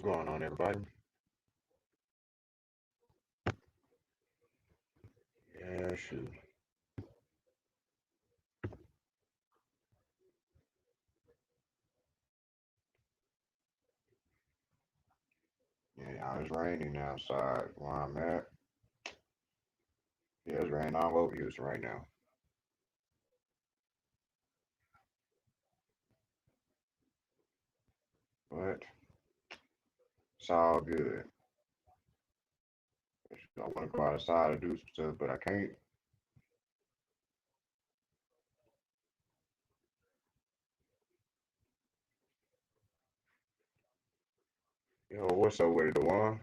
going on, everybody? Yeah, shoot. Yeah, it's raining outside where I'm at. Yeah, it's raining all over Houston right now. But it's all good. I want to go outside and do some stuff, but I can't. Yo, what's up with it, the one?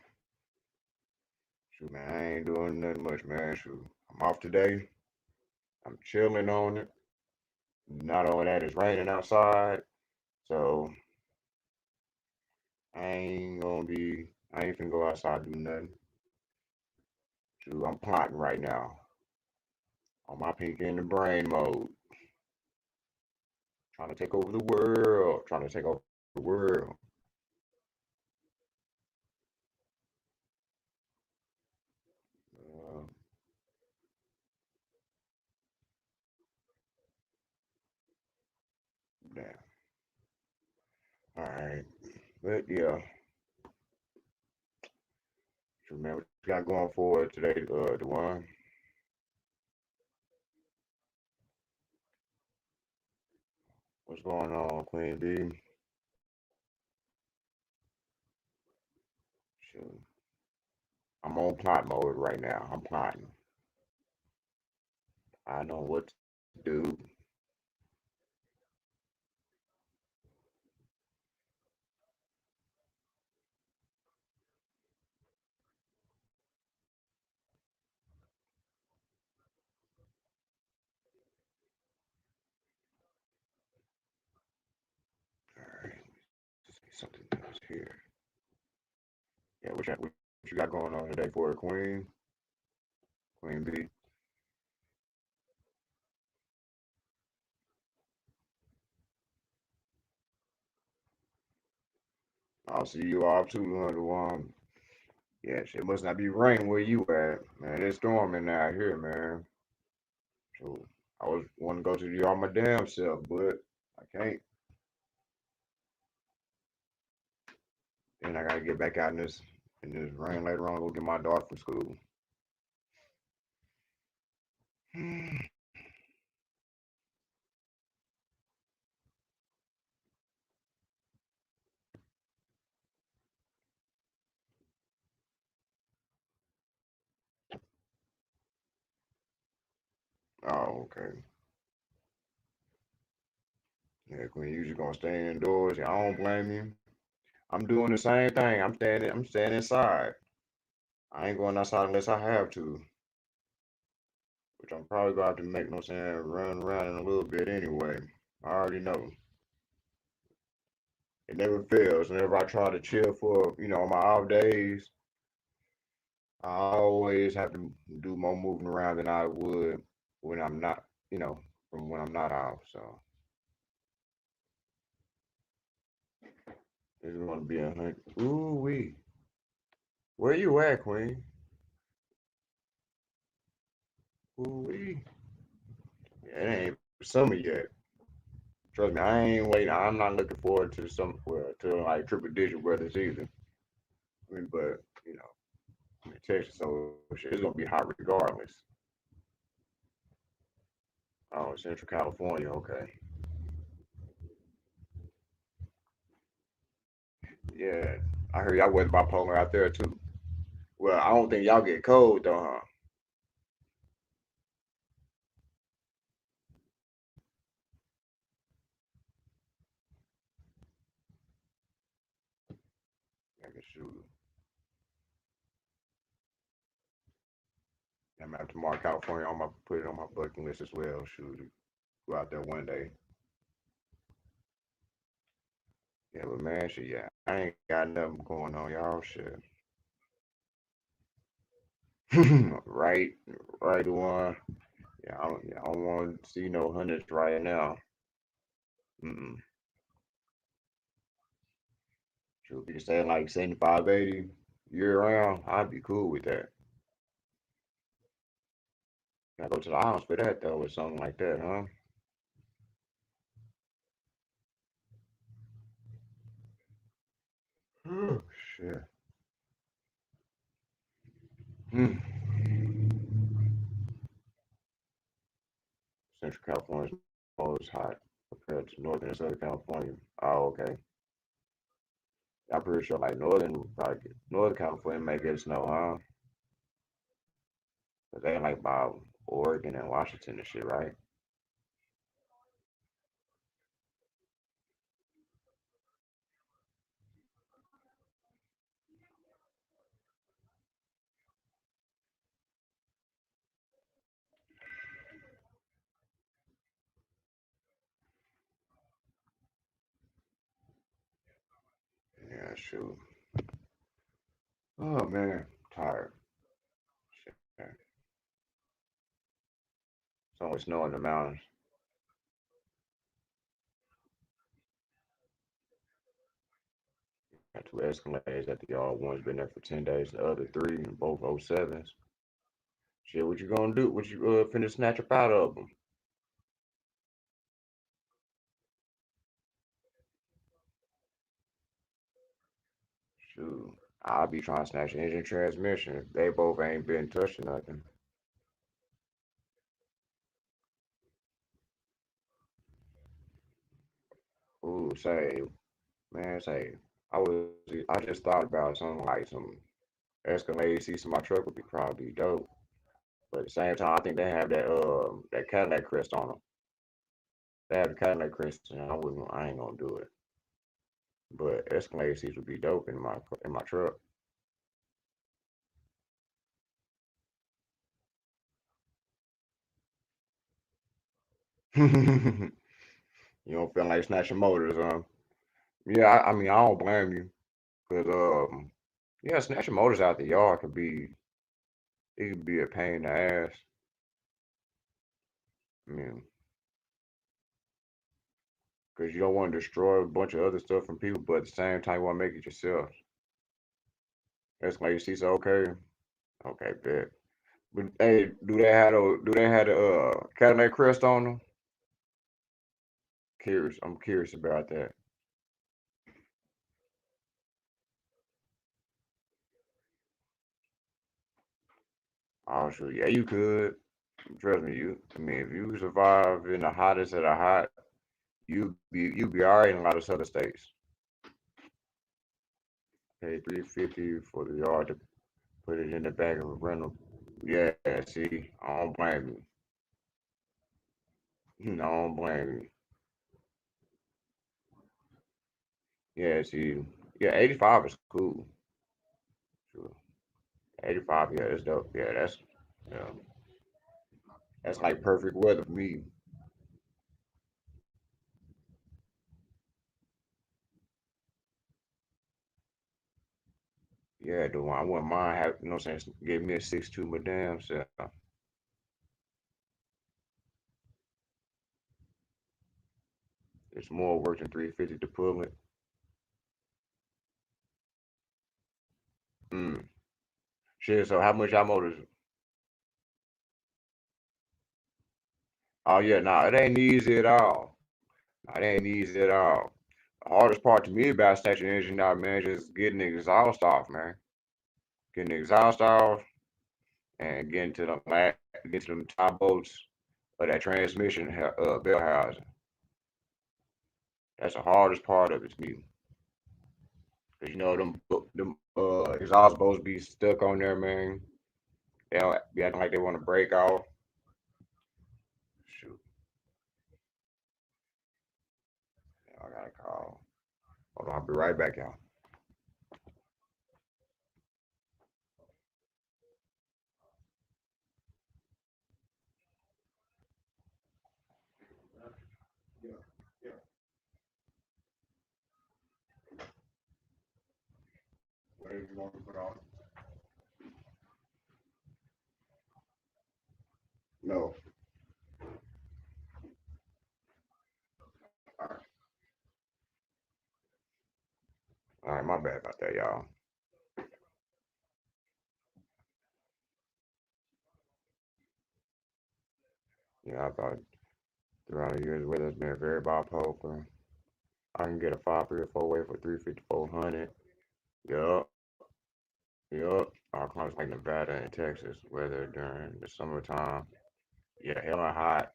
Shoot, man, I ain't doing nothing much, man. Shoot, I'm off today. I'm chilling on it. Not only that, it's raining outside, so I ain't finna go outside and do nothing. Shoot, I'm plotting right now on my pinky in the brain mode. Trying to take over the world. Trying to take over the world. Uh, Damn. All right. But yeah, so man, what you got going for today, the one? What's going on, Queen B? Shoot. I'm on plot mode right now. I'm plotting. I know what to do. All right. Just see something else here. Yeah, what you got going on today for the Queen? Queen B. I'll see you off too, the one. Yeah, shit must not be raining where you at. Man, it's storming out here, man. So I was want to go to the yard my damn self, but I can't. Then I gotta get back out in this rain later on. Go get my daughter from school. Oh, okay. Yeah, Queen, you just gonna stay indoors. Yeah, I don't blame you. I'm doing the same thing. I'm staying inside. I ain't going outside unless I have to, which I'm probably gonna have to make no sense run around in a little bit anyway. I already know. It never fails. Whenever I try to chill for, on my off days, I always have to do more moving around than I would when I'm not, from when I'm not off. So it's going to be a hunt. Ooh wee. Where you at, Queen? Ooh wee. Yeah, it ain't summer yet. Trust me, I ain't waiting. I'm not looking forward to to like triple digit weather either. I mean, but I'm in Texas, so shit, it's gonna be hot regardless. Oh, Central California, okay. Yeah, I heard y'all weather bipolar out there too. Well, I don't think y'all get cold though, huh? I can shoot. I'm gonna have to mark California on my put it on my bucket list as well. Shoot, go out there one day. Yeah, but man, shit, yeah, I ain't got nothing going on, y'all. Shit, right, right one. Yeah, I don't want to see no hundreds right now. Mm-mm. So if you stay like 75, 80 year round, I'd be cool with that. Gotta go to the house for that though, or something like that, huh? Oh shit. Hmm. Central California is always hot compared to Northern and Southern California. Oh, okay. I'm pretty sure Northern California may get snow, huh? But they like by Oregon and Washington and shit, right? Yeah, shoot. Oh man, tired. Shit, man. It's always snow in the mountains. Got two Escalades at the yard. One's been there for 10 days. The other three, both '07s. Shit, what you gonna do? What you finna snatch up out of them? Shoot, I'll be trying to snatch engine transmission. They both ain't been touching nothing. Ooh, say, man, say, I was, I just thought about something like some Escalade seats in my truck would be probably dope. But at the same time, I think they have that Cadillac crest on them. They have the Cadillac crest, and I ain't gonna do it. But Escalade seats would be dope in my truck. You don't feel like snatching motors, huh? Yeah, I mean, I don't blame you, cause yeah, snatching motors out the yard could be a pain in the ass. I mean, cause you don't want to destroy a bunch of other stuff from people, but at the same time, you want to make it yourself. Escalade seats are okay. Okay, bet. But hey, do they have the Cadillac crest on them? Curious. I'm curious about that. Oh, sure. Yeah, you could. Trust me, you. I mean, if you survive in the hottest of the hot, you be alright in a lot of other states. Pay 350 for the yard to put it in the back of a rental. Yeah, see, I don't blame you. I don't blame you. Yeah, see, yeah, 85 is cool. Sure. 85, yeah, that's dope. Yeah, that's like perfect weather for me. Yeah, the one I wouldn't mind having, you know what I'm saying, give me a 6'2", my damn self. It's more work than 350 to pull it. Mm. Shit, so how much y'all motors? Oh yeah, nah, it ain't easy at all. Nah, it ain't easy at all. The hardest part to me about snatching engine out, man, just getting the exhaust off, man. Getting the exhaust off and getting to them top bolts of that transmission bell housing. That's the hardest part of it to me. Cause you know them exhaust bolts be stuck on there, man. They don't be acting like they want to break off. Shoot, I got a call. Hold on, I'll be right back, y'all. Yeah, yeah. Whatever you want to put on. No. All right. All right, my bad about that, y'all. Yeah, I thought throughout the years the weather's been very bipolar. I can get a 534 way for 35400. Yup, yup. Our clients like Nevada and Texas weather during the summertime. Yeah, hella hot.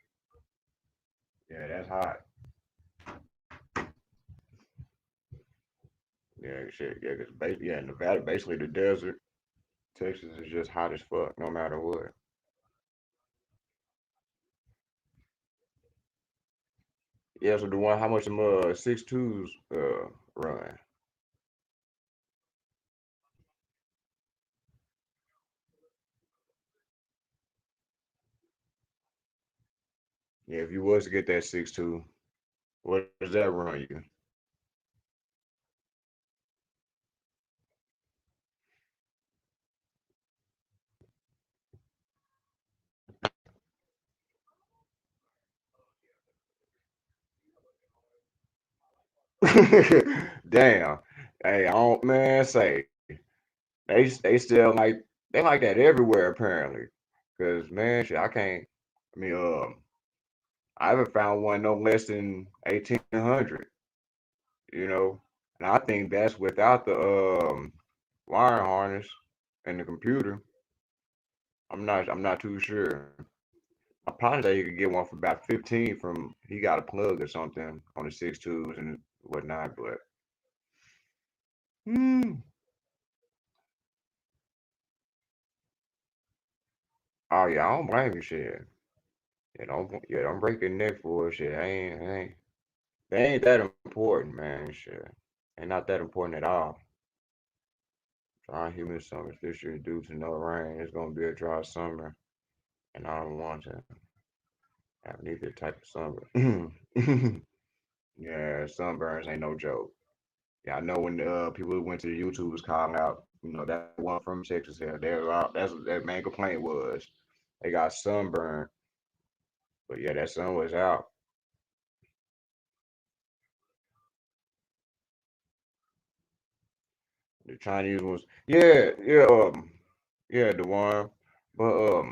Yeah, that's hot. Yeah, shit. Yeah, cause basically, yeah, Nevada basically the desert. Texas is just hot as fuck, no matter what. Yeah, so the one, how much them 6.2s run? Yeah, if you was to get that 6.2, what does that run you? Damn. Hey, I don't man say they still like they like that everywhere apparently. Cause man, shit, I can't. I mean, I haven't found one no less than 1,800. You know, and I think that's without the wiring harness and the computer. I'm not too sure. I probably say you could get one for about 15 from he got a plug or something on the 6.2s and whatnot. But hmm. Oh yeah, I don't blame you, shit. Yeah, don't break your neck for it, shit. They ain't that important, man. Shit, ain't not that important at all. Dry humid summers this year due to no rain. It's gonna be a dry summer, and I don't want to have neither type of summer. Yeah, sunburns ain't no joke. Yeah, I know when people who went to the YouTube was calling out, that one from Texas here, they was out. That's what their main complaint was. They got sunburned, but yeah, that sun was out. The Chinese ones, yeah, yeah, yeah, the one, but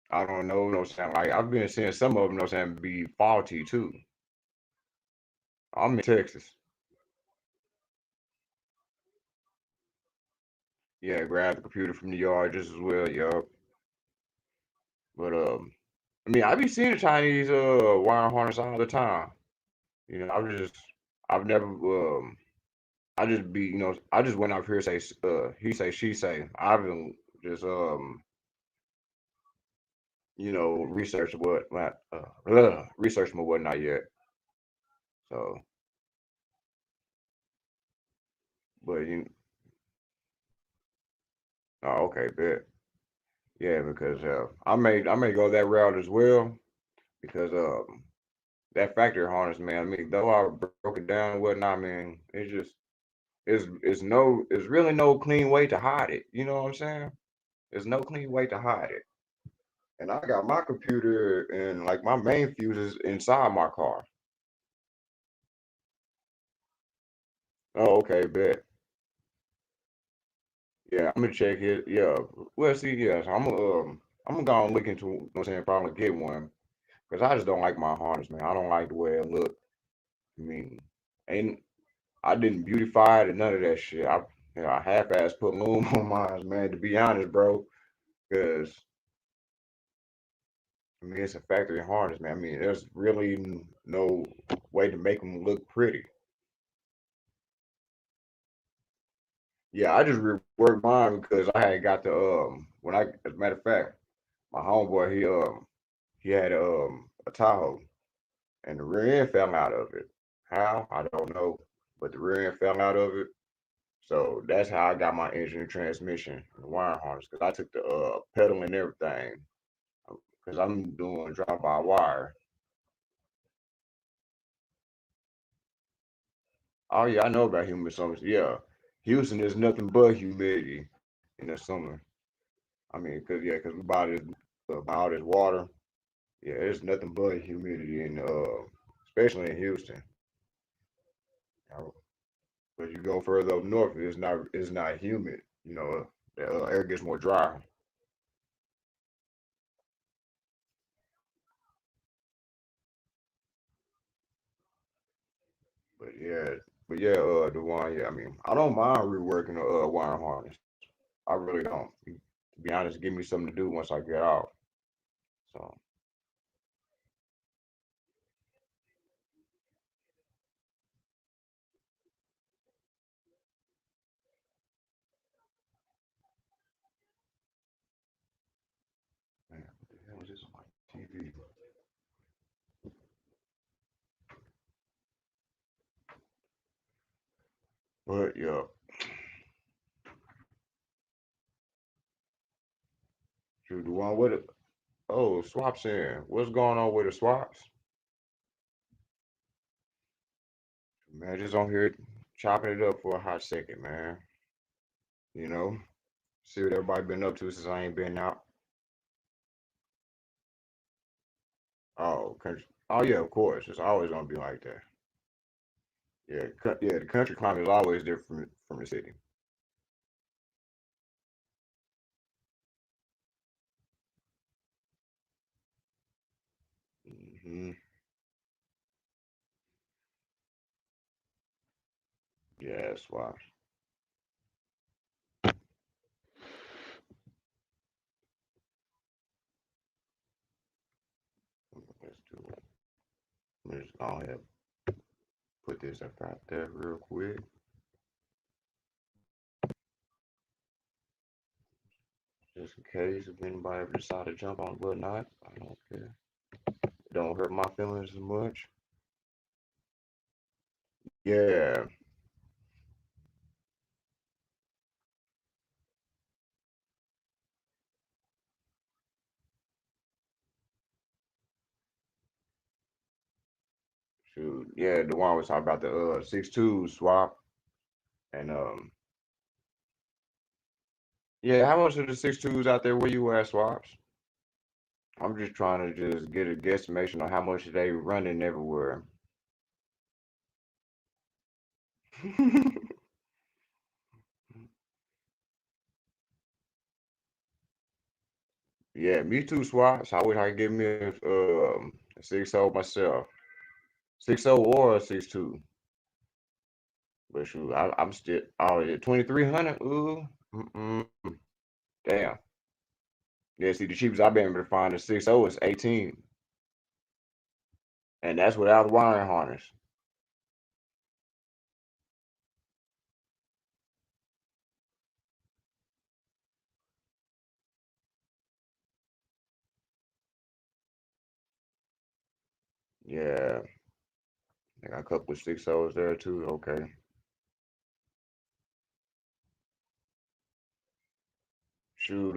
I don't know, no saying like I've been seeing some of them, no saying be faulty too. I'm in Texas. Yeah, grab the computer from the yard just as well, yup. But I mean, I be seeing the Chinese wire harness all the time. I've never I just be I just went up here say he say she say. I haven't just researched researched my whatnot yet. So, but oh, okay, bet. Yeah, because I may go that route as well because that factory harness, man. I mean, though I broke it down and whatnot, man, it's really no clean way to hide it. You know what I'm saying? There's no clean way to hide it. And I got my computer and like my main fuse is inside my car. Oh, okay, bet. Yeah, I'm gonna check it. Yeah. Well, see, yeah, so I'm gonna go and look into, what I'm saying, probably get one. Because I just don't like my harness, man. I don't like the way it look. I mean, ain't I didn't beautify it and none of that shit. I half-ass put loom on mine, man, to be honest, bro. Because I mean, it's a factory harness, man. I mean, there's really no way to make them look pretty. Yeah, I just reworked mine because I had got the when I, as a matter of fact, my homeboy he had a Tahoe and the rear end fell out of it. How? I don't know, but the rear end fell out of it. So that's how I got my engine and transmission and the wire harness because I took the pedal and everything because I'm doing drive by wire. Oh yeah, I know about humid summers. Yeah, Houston is nothing but humidity in the summer. I mean, cause we buy all this water. Yeah, it's nothing but humidity in especially in Houston. Uh, As you go further up north, it's not humid. The air gets more dry. But yeah, the one, yeah. I mean, I don't mind reworking the wire harness. I really don't. To be honest, give me something to do once I get out. So man, what the hell is this on my TV? But yeah, shoot, the one with it. Oh, swaps in. What's going on with the swaps? Man, just on here chopping it up for a hot second, man. You know, see what everybody been up to since I ain't been out. Oh, country. Oh yeah, of course. It's always gonna be like that. Yeah, yeah. The country climate is always different from the city. Hmm. Yeah, that's why. Let's do it. Let me just go ahead and put this up out there real quick, just in case if anybody ever decide to jump on whatnot. I don't care. It don't hurt my feelings as much. Yeah, shoot. Yeah, the one was talking about the 6.2 swap and yeah. How much are the 6.2s out there where you at swaps? I'm just trying to just get a guesstimation on how much they running everywhere. Yeah, me too, swaps. I wish I could give me a 6.0 myself. 6.0 or a 6.2. But shoot, I'm still, oh, yeah, 2,300. Ooh, mm-mm, damn. Yeah, see, the cheapest I've been able to find a 6.0 is 18, and that's without the wiring harness. Yeah, I got a couple of 6.0s there too. Okay, shoot,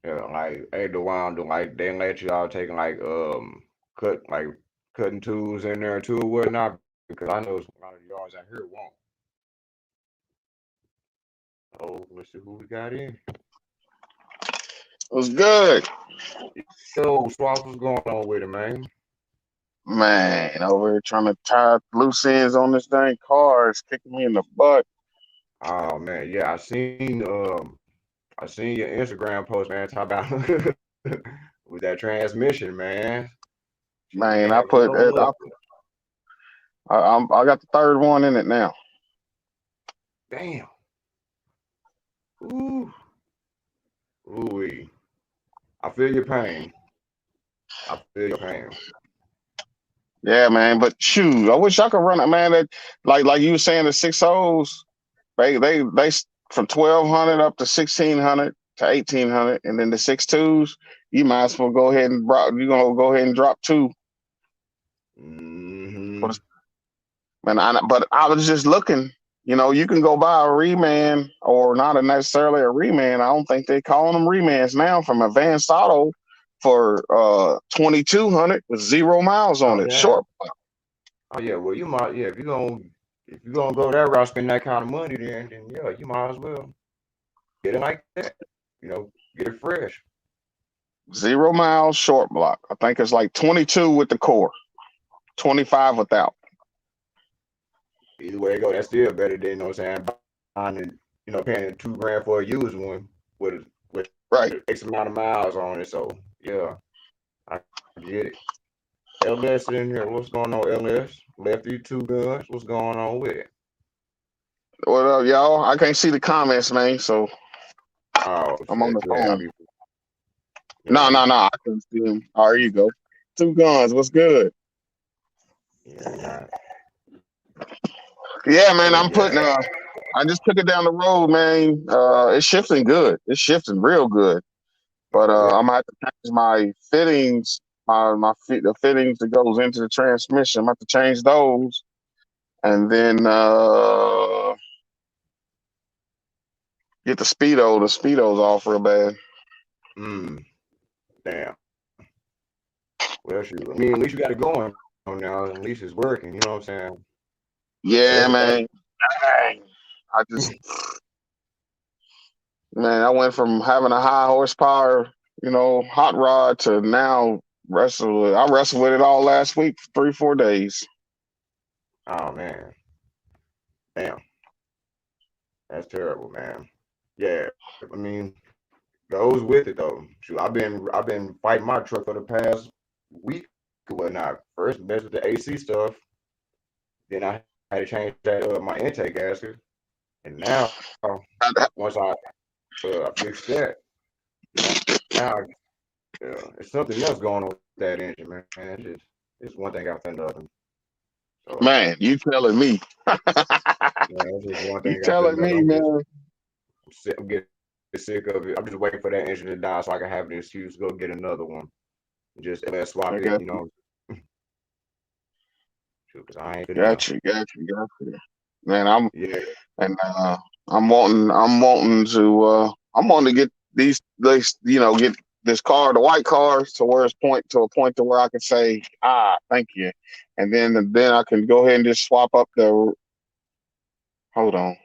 yeah, like, hey, the one, like, they let y'all taking like cut like cutting tools in there too or whatnot because I know a lot of yards out here won't. Oh, let's see who we got in. What's good, Yo, Swaps, what's going on with it, man? man? Over here trying to tie loose ends on this dang car. It's kicking me in the butt. Oh man, yeah, I seen your Instagram post, man. Talk about with that transmission, man. Shoot, you Man, ain't having no luck. I got the third one in it now. Damn. Ooh, ooh. I feel your pain. I feel your pain. Yeah, man. But shoot, I wish I could run it, man. That like you were saying, the 6.0s, from 1,200 up to 1,600 to 1,800, and then the 6.2s, you might as well go ahead and you gonna go ahead and drop two. For Hmm. the, but I was just looking. You can go buy a reman or not necessarily a reman. I don't think they calling them remans now from Advanced Auto for 2,200 with 0 miles Oh on it. yeah. Short. Oh yeah. Well, you might. Yeah, if you gonna go that route, spend that kind of money, then yeah, you might as well get it like that. Get it fresh. 0 miles short block. I think it's like 22 with the core, 25 without. either way it go, that's still better than, you know what I'm saying, buying and, paying $2 grand for a used one with Right. X amount of miles on it. So yeah, I get it. LS in here, what's going on, LS? Lefty, two guns, what's going on with it? What up, y'all? I can't see the comments, man. So Oh I'm on shit, the yeah, phone. yeah, No. I can see them. Oh, there you go. Two guns. What's good? yeah, Yeah, man. but I'm putting. yeah, I just took it down the road, man. It's shifting good. It's shifting real good. But yeah, I'm gonna have to change my fittings. The fittings that goes into the transmission. I'm gonna have to change those, and then get the speedo. The speedo's off real bad. mm, damn. Well, shoot, I mean, at least you got it going on now. At least it's working. You know what I'm saying? Yeah, That's man. Dang. I just Man, I went from having a high horsepower, hot rod to now wrestle. I wrestled with it all last week, 3-4 days. oh man, damn, that's terrible, man. Yeah, I mean, goes with it though. Shoot, I've been fighting my truck for the past week or whatnot. First, mess with the AC stuff. Then I had to change that my intake gasket, and now once I fixed that, now it's something else going on with that engine, man. It's one thing after another. So Man, you telling me? yeah, it's just one You thing after telling another. me, man? I'm getting sick of it. I'm just waiting for that engine to die so I can have an excuse to go get another one. Just swap I it, got you, because I ain't finna know. got you. Man, I'm Yeah, and I'm wanting to get these, get this car, the white car, to where it's to a point to where I can say, thank you, and then I can go ahead and just swap up the. Hold on.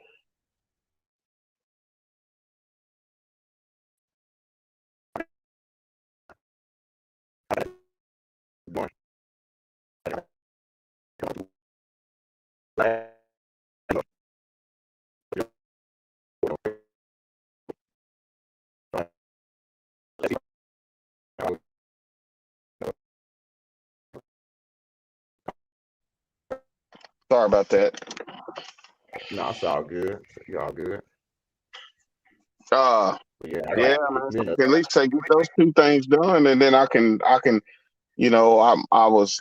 Sorry about that. no, it's all good. You all good. Uh, But yeah, I yeah, got man. So me I can at least say get those two things done, and then I can.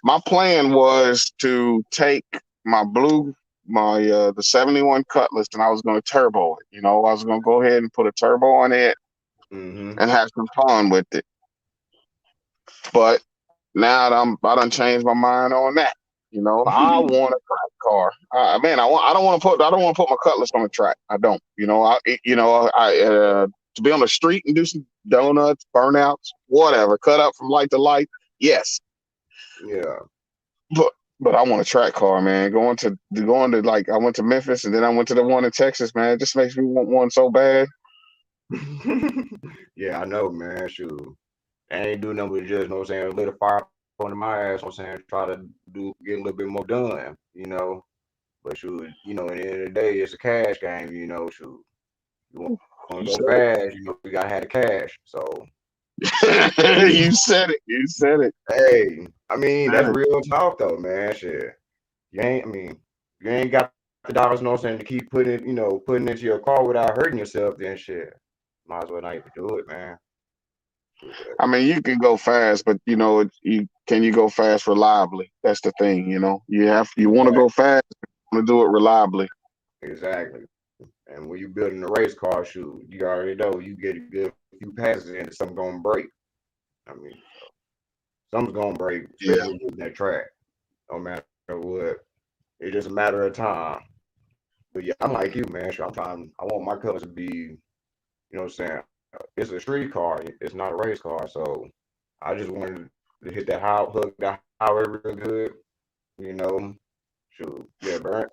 My plan was to take my the 71 Cutlass, and I was going to turbo it. I was going to go ahead and put a turbo on it Mm-hmm. and have some fun with it. But now that I done changed my mind on that. I want a track car. Man, I don't want to put my Cutlass on the track. I don't. To be on the street and do some donuts, burnouts, whatever, cut up from light to light. Yes, Yeah. but I want a track car, man. Going to like I went to Memphis and then I went to the one in Texas, man. It just makes me want one so bad. Yeah, I know, man. Shoot. I ain't do nothing but just, you know what I'm saying, lit a fire under my ass, you know what I'm saying, try to get a little bit more done. But shoot, at the end of the day, it's a cash game, shoot. You want You to go said fast, you gotta have the cash. So it. You said it. You said it. hey, I mean, Said that's it. real talk though, man. Shit. You ain't got the dollars, you know what I'm saying, to keep putting into your car without hurting yourself, then shit. Might as well not even do it, man. Shoot, but I mean, you can go fast, but you go fast reliably? That's the thing. You want to exactly, go fast, you want to do it reliably. exactly. And when you building a race car, shoot, you already know you get a good few passes in, something gonna break. I mean, something's gonna break, Yeah, especially with that track. No matter what, it's just a matter of time. But yeah, I'm like you, man. Sure, I want my colors to be, what I'm saying. It's a street car. It's not a race car. So I just wanted to hit hook that highway real good. You know, shoot, yeah, burn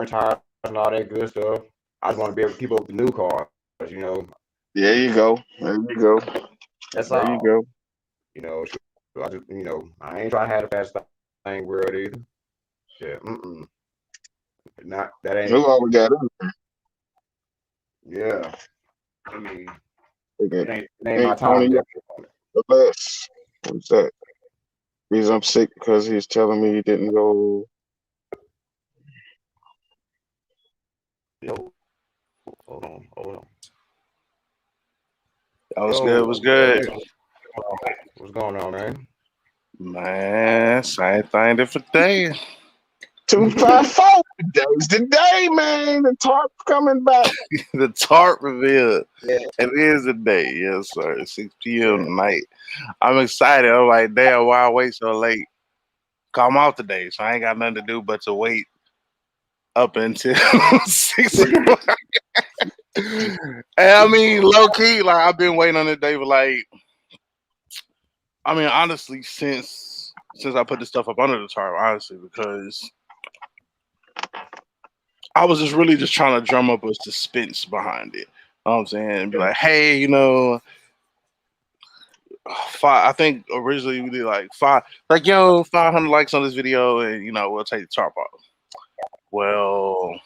tires and all that good stuff. I just want to be able to keep up with the new cars. You know, there shoot, you go. There you go. that's There you all. go. Shoot, I just, I ain't trying to have the fast thing world either. Yeah, mm-mm. Not that ain't. Who all we got Yeah. I mean, in there? it ain't my Ain't time Tony to. the less. What's that? Reason I'm sick because he's telling me he didn't go. Yo, hold on. That was good. Yo, Was good, what's going on, man? man. Same thing, different day. 254. Today's the day, man. The tarp coming back. The tarp reveal. Yeah, It is a day, yes, sir. 6 p.m. yeah. tonight. I'm excited. I'm like, damn, why I wait so late? Come out today, so I ain't got nothing to do but to wait up until 6 o'clock. And I mean, low key, like I've been waiting on this day for like, I mean, honestly, since I put this stuff up under the tarp, honestly, because I was just really just trying to drum up a suspense behind it. You know what I'm saying? And be like, hey, you know, I think originally we did like 500 likes on this video, and you know, we'll take the tarp off. Well,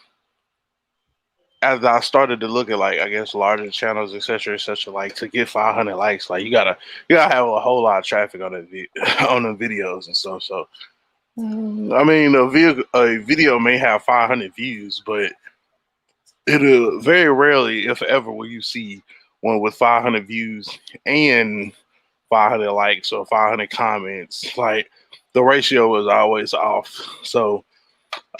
as I started to look at like I guess larger channels, etc., like to get 500 likes, like you gotta have a whole lot of traffic on the on the videos and stuff. So, I mean, a video may have 500 views, but it'll very rarely, if ever, will you see one with 500 views and 500 likes or 500 comments. Like the ratio was always off. So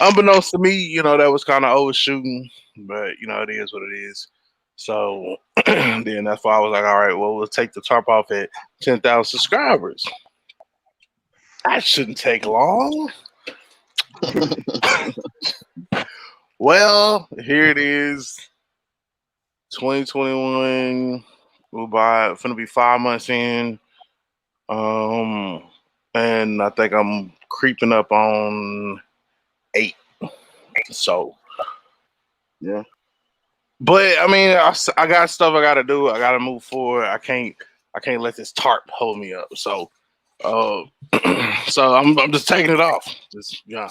unbeknownst to me, you know, that was kind of overshooting, but you know, it is what it is. So then that's why I was like, all right, well, we'll take the tarp off at 10,000 subscribers. That shouldn't take long. Well, here it is, 2021. Finna be 5 months in. And I think I'm creeping up on 8. So, Yeah. but I mean, I got stuff I gotta do. I gotta move forward. I can't let this tarp hold me up. So, uh, so I'm just taking it off. Just yeah,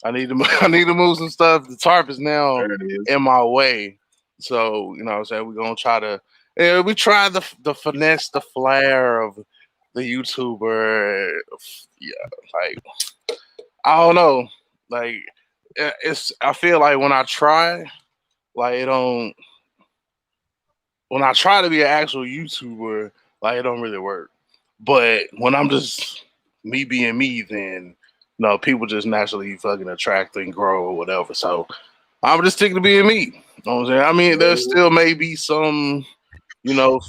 I need to I need to move some stuff. The tarp is now There it is. in my way. So you know what I'm saying, we're gonna try to. Yeah, we try the finesse, the flair of the YouTuber. Yeah, like I don't know. Like it's. I feel like when I try, like it don't. When I try to be an actual YouTuber, like it don't really work. But when I'm just me being me, then people just naturally fucking attract and grow or whatever. So I'm just sticking to being me. You know what I'm saying? I mean, there still may be some,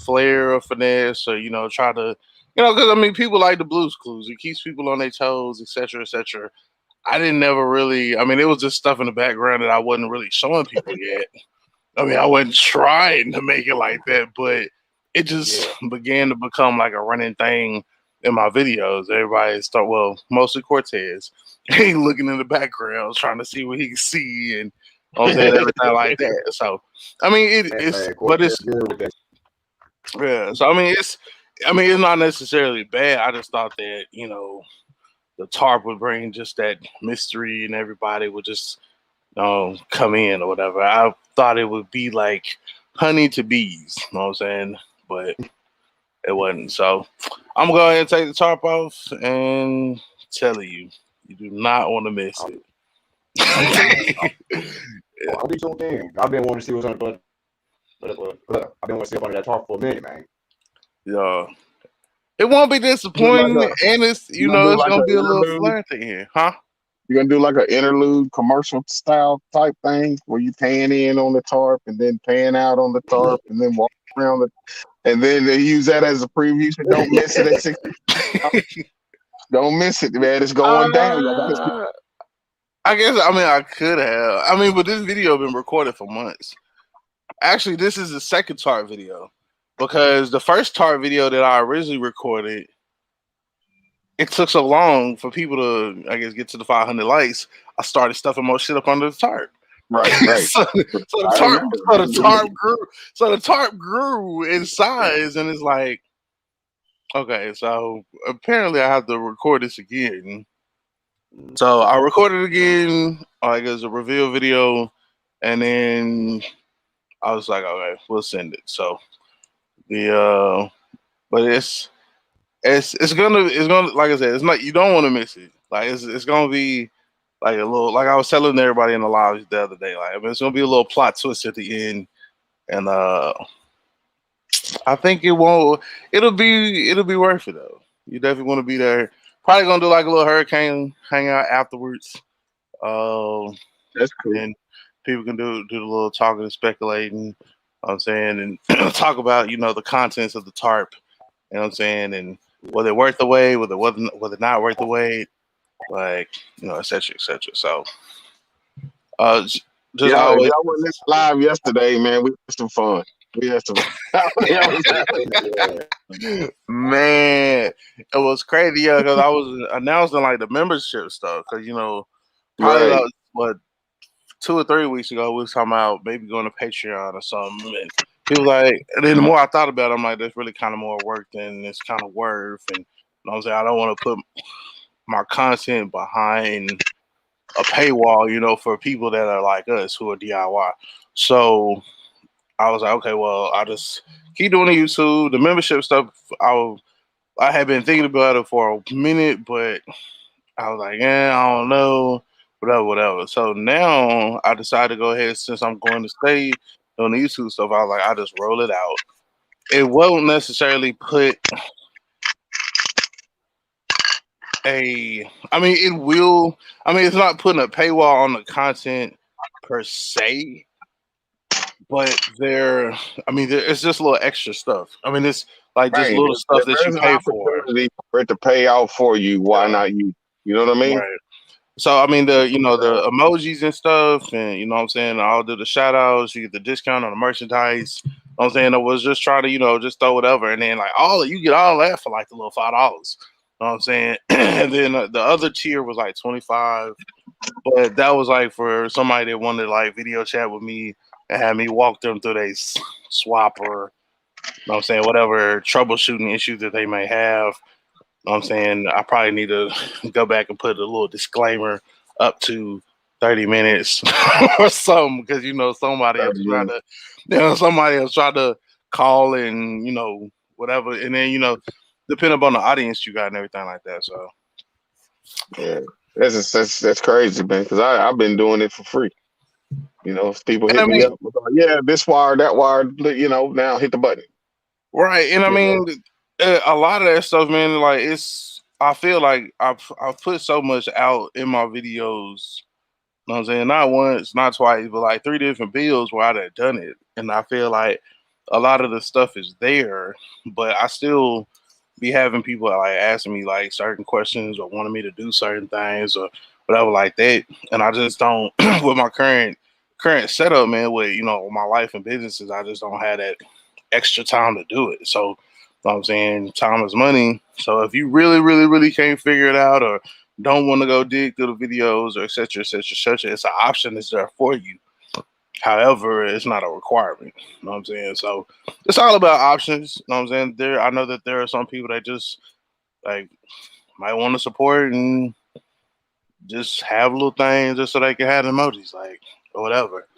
flair or finesse or, try to, because I mean, people like the Blues Clues. It keeps people on their toes, etc., etc. I didn't never really, I mean, it was just stuff in the background that I wasn't really showing people yet. I mean, I wasn't trying to make it like that, but it just began to become like a running thing in my videos. Mostly Cortez. He looking in the background, trying to see what he can see, and I'm saying everything like that. So, I mean, yeah. So, I mean, it's not necessarily bad. I just thought that the tarp would bring just that mystery, and everybody would just come in or whatever. I thought it would be like honey to bees, you know what I'm saying? But it wasn't. So I'm gonna go ahead and take the tarp off and tell you do not want to miss it. I'll be tuned in. I've been wanting to see what's on the I've been wanting to see up under that tarp for a minute, man. Yeah. It won't be disappointing, and it's it's gonna be a little flair at the end, huh? You're gonna do like an interlude commercial style type thing where you pan in on the tarp and then pan out on the tarp and then walk around it, and then they use that as a preview. So don't miss it at 6. Don't miss it, man. It's going down. I guess I could have. I mean, but this video been recorded for months. Actually, this is the second tarp video because the first tarp video that I originally recorded, it took so long for people to, I guess, get to the 500 likes. I started stuffing more shit up under the tarp. Right. so the tarp grew in size, and it's like, okay, so apparently I have to record this again. So I recorded again, like as a reveal video, and then I was like, okay, we'll send it. So but it's gonna like I said, it's not, you don't want to miss it. Like it's gonna be like a little, like I was telling everybody in the live the other day, like I mean, it's gonna be a little plot twist at the end, and I think it'll be worth it though. You definitely want to be there. Probably gonna do like a little hurricane hangout afterwards. Um, That's cool. and people can do the little talking and speculating. You know what I'm saying, and talk about the contents of the tarp. You know what I'm saying, and whether it worth the wait, whether not worth the wait, like et cetera, et cetera. So, just Yeah, if always, y'all wasn't live yesterday, man, we had some fun. We had some. Yeah, we had- man, it was crazy. Yeah, because I was announcing like the membership stuff. Because probably right. like, what 2 or 3 weeks ago, we was talking about maybe going to Patreon or something. And people like, and then the more I thought about it, I'm like, that's really kind of more work than it's kind of worth. And I'm saying, I don't want to put my content behind a paywall, for people that are like us who are DIY. So I was like, okay, well, I'll just keep doing the YouTube, the membership stuff. I had been thinking about it for a minute, but I was like, I don't know, whatever, whatever. So now I decided to go ahead, since I'm going to stay doing the YouTube stuff. I was like, I just roll it out. It won't necessarily put I mean, it will. I mean, it's not putting a paywall on the content per se, but it's just a little extra stuff. I mean, it's like just Right. little stuff If that you there's an pay for. opportunity for it to pay out for you, why not you? You know what I mean? Right. So I mean the emojis and stuff, and what I'm saying, I'll do the shout outs, you get the discount on the merchandise. I'm saying I was just trying to, just throw whatever, and then like you get all that for like the little $5. You know what I'm saying? And then the other tier was like 25, but that was like for somebody that wanted like video chat with me and had me walk them through their swap or what I'm saying, whatever troubleshooting issues that they may have. I'm saying I probably need to go back and put a little disclaimer up to 30 minutes or something, because somebody else tried to call and whatever, and then depending upon the audience you got and everything like that. So Yeah, that's crazy, man. Because I've been doing it for free. If people and hit I me mean, up, yeah, this wire, that wire, now hit the button. right, and I You know? mean a lot of that stuff, man. Like I feel like I've put so much out in my videos. You know what I'm saying? Not once, not twice, but like 3 different bills where I'd have done it. And I feel like a lot of the stuff is there, but I still be having people like asking me like certain questions or wanting me to do certain things or whatever like that. And I just don't with my current setup, man, with my life and businesses, I just don't have that extra time to do it. So I'm saying time is money. So if you really, really, really can't figure it out or don't want to go dig through the videos or et cetera, et cetera, et cetera, it's an option that's there for you. However, it's not a requirement. You know what I'm saying? So it's all about options. You know what I'm saying? I know that there are some people that just like might want to support and just have little things just so they can have emojis, like or whatever.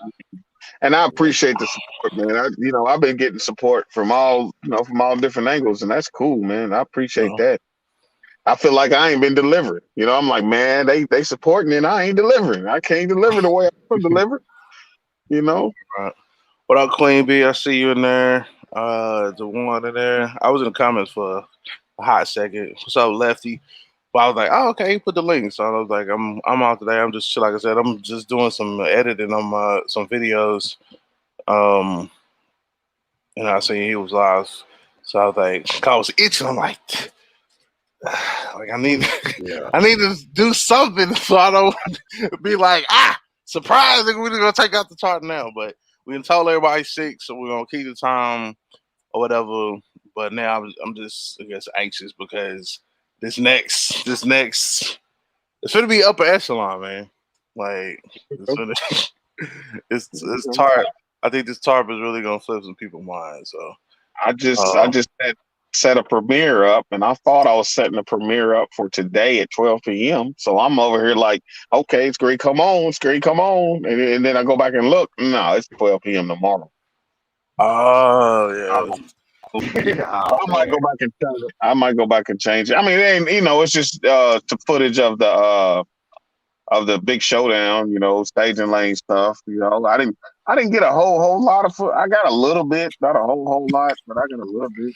And I appreciate the support, man. I've been getting support from all different angles, and that's cool, man. I appreciate that. I feel like I ain't been delivering. I'm like, man, they supporting and I ain't delivering. I can't deliver the way I want to deliver. Right. What up, Queen B? I see you in there. The one in there. I was in the comments for a hot second. What's up, Lefty? But I was like, oh, okay, he put the link. So I was like, I'm out today. I'm just, like I said, I'm just doing some editing on some videos. And I seen he was live. So I was like, I was itching. I'm like I need Yeah. I need to do something so I don't be like, surprise, we're gonna take out the chart now. But we done told everybody 6, so we're gonna keep the time or whatever. But now I'm just, I guess, anxious because this next it's gonna be upper echelon, man. Like it's tarp. I think this tarp is really gonna flip some people's minds. So I just had set a premiere up, and I thought I was setting the premiere up for today at 12 p.m. So I'm over here like, okay, it's great, come on, and then I go back and look. No, it's 12 p.m. tomorrow. Oh yeah. Oh, I might go back and change it. I might go back and change it. I mean, it ain't, it's just the footage of the big showdown, staging lane stuff. I didn't get a whole lot of I got a little bit, not a whole lot, but I got a little bit.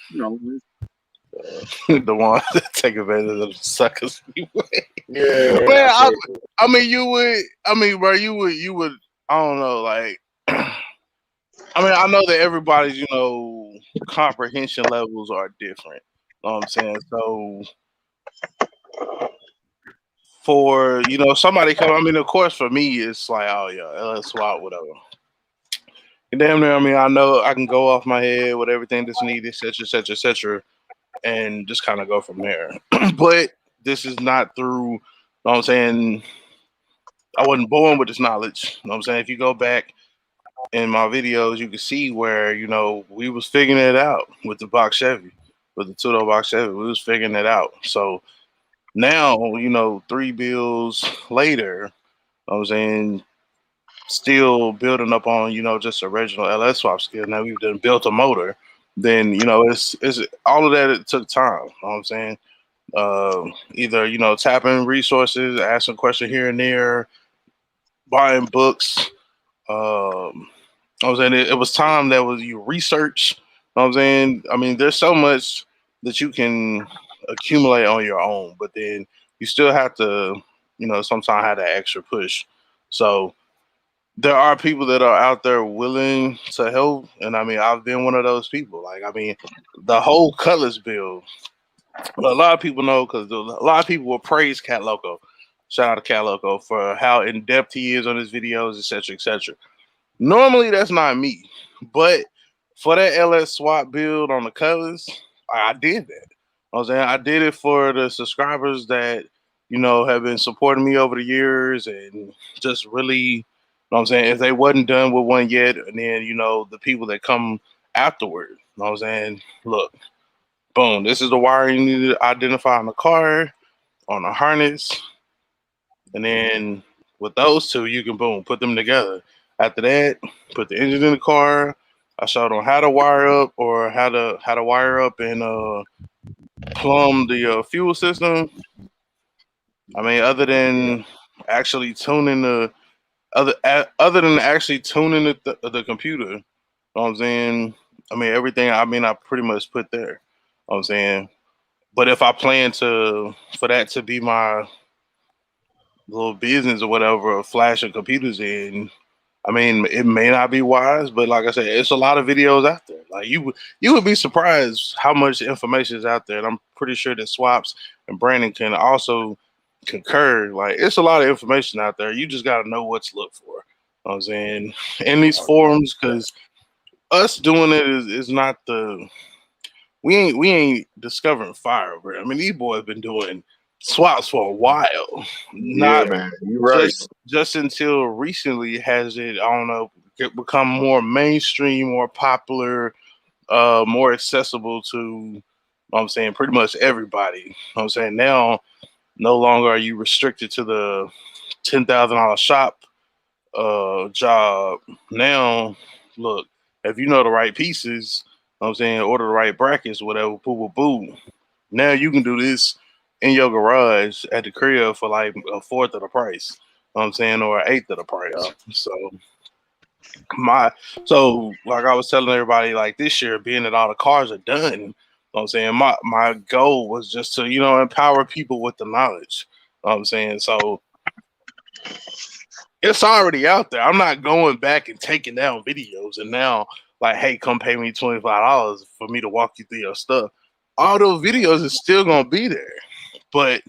The ones that take advantage of the suckers. yeah. Man, I mean, bro, you would. I don't know, like. I mean, I know that everybody's, comprehension levels are different. You know what I'm saying? So for somebody come, I mean, of course, for me, it's like, oh yeah, LS swap, whatever. And damn near, I mean, I know I can go off my head with everything that's needed, etc., and just kind of go from there. But this is not through. You know what I'm saying? I wasn't born with this knowledge. You know what I'm saying? If you go back in my videos, you can see where we was figuring it out with the box Chevy, with the two-door box Chevy. We was figuring it out. So now 3 bills later, you know what I'm saying, still building up on just original LS swap skill. Now we've done built a motor. Then it's all of that. It took time. You know what I'm saying? Either tapping resources, asking questions here and there, buying books. I was saying it was time that was you research. You know what I'm saying? I mean, there's so much that you can accumulate on your own, but then you still have to, sometimes have that extra push. So there are people that are out there willing to help, and I mean, I've been one of those people. Like, I mean, the whole colors build. A lot of people know because a lot of people will praise Cat Loco. Shout out to Cat Loco for how in depth he is on his videos, etc., etc. Normally, that's not me, but for that LS swap build on the colors, I did that. I was saying I did it for the subscribers that have been supporting me over the years, and just really, what I'm saying, if they wasn't done with one yet, and then the people that come afterward, you know what I'm saying, look, boom, this is the wiring you need to identify on the car, on the harness, and then with those two, you can boom put them together. After that, put the engine in the car. I showed them how to wire up or how to wire up and plumb the fuel system. I mean, other than actually tuning other than actually tuning the computer, you know what I'm saying? I mean, everything. I mean, I pretty much put there. You know what I'm saying, but if I plan for that to be my little business or whatever, flashing computers in, I mean, it may not be wise, but like I said, it's a lot of videos out there. Like you would be surprised how much information is out there. And I'm pretty sure that Swaps and Brandon can also concur. Like, it's a lot of information out there. You just got to know what to look for. You know what I'm saying, in these forums, because us doing it is not we ain't discovering fire, bro. I mean, these boys been doing swaps for a while. Yeah, Not man, you're right. just until recently has it, I don't know, become more mainstream, more popular, more accessible to, you know what I'm saying, pretty much everybody. You know what I'm saying, now no longer are you restricted to the $10,000 shop job. Now, look, if you know the right pieces, you know what I'm saying, order the right brackets, whatever, boo boo boo. Now you can do this in your garage at the crib for like a fourth of the price. You know what I'm saying, or an eighth of the price. Yeah. So like I was telling everybody, like this year, being that all the cars are done, you know what I'm saying, my goal was just to, empower people with the knowledge. You know what I'm saying? So it's already out there. I'm not going back and taking down videos and now like, hey, come pay me $25 for me to walk you through your stuff. All those videos is still gonna be there, but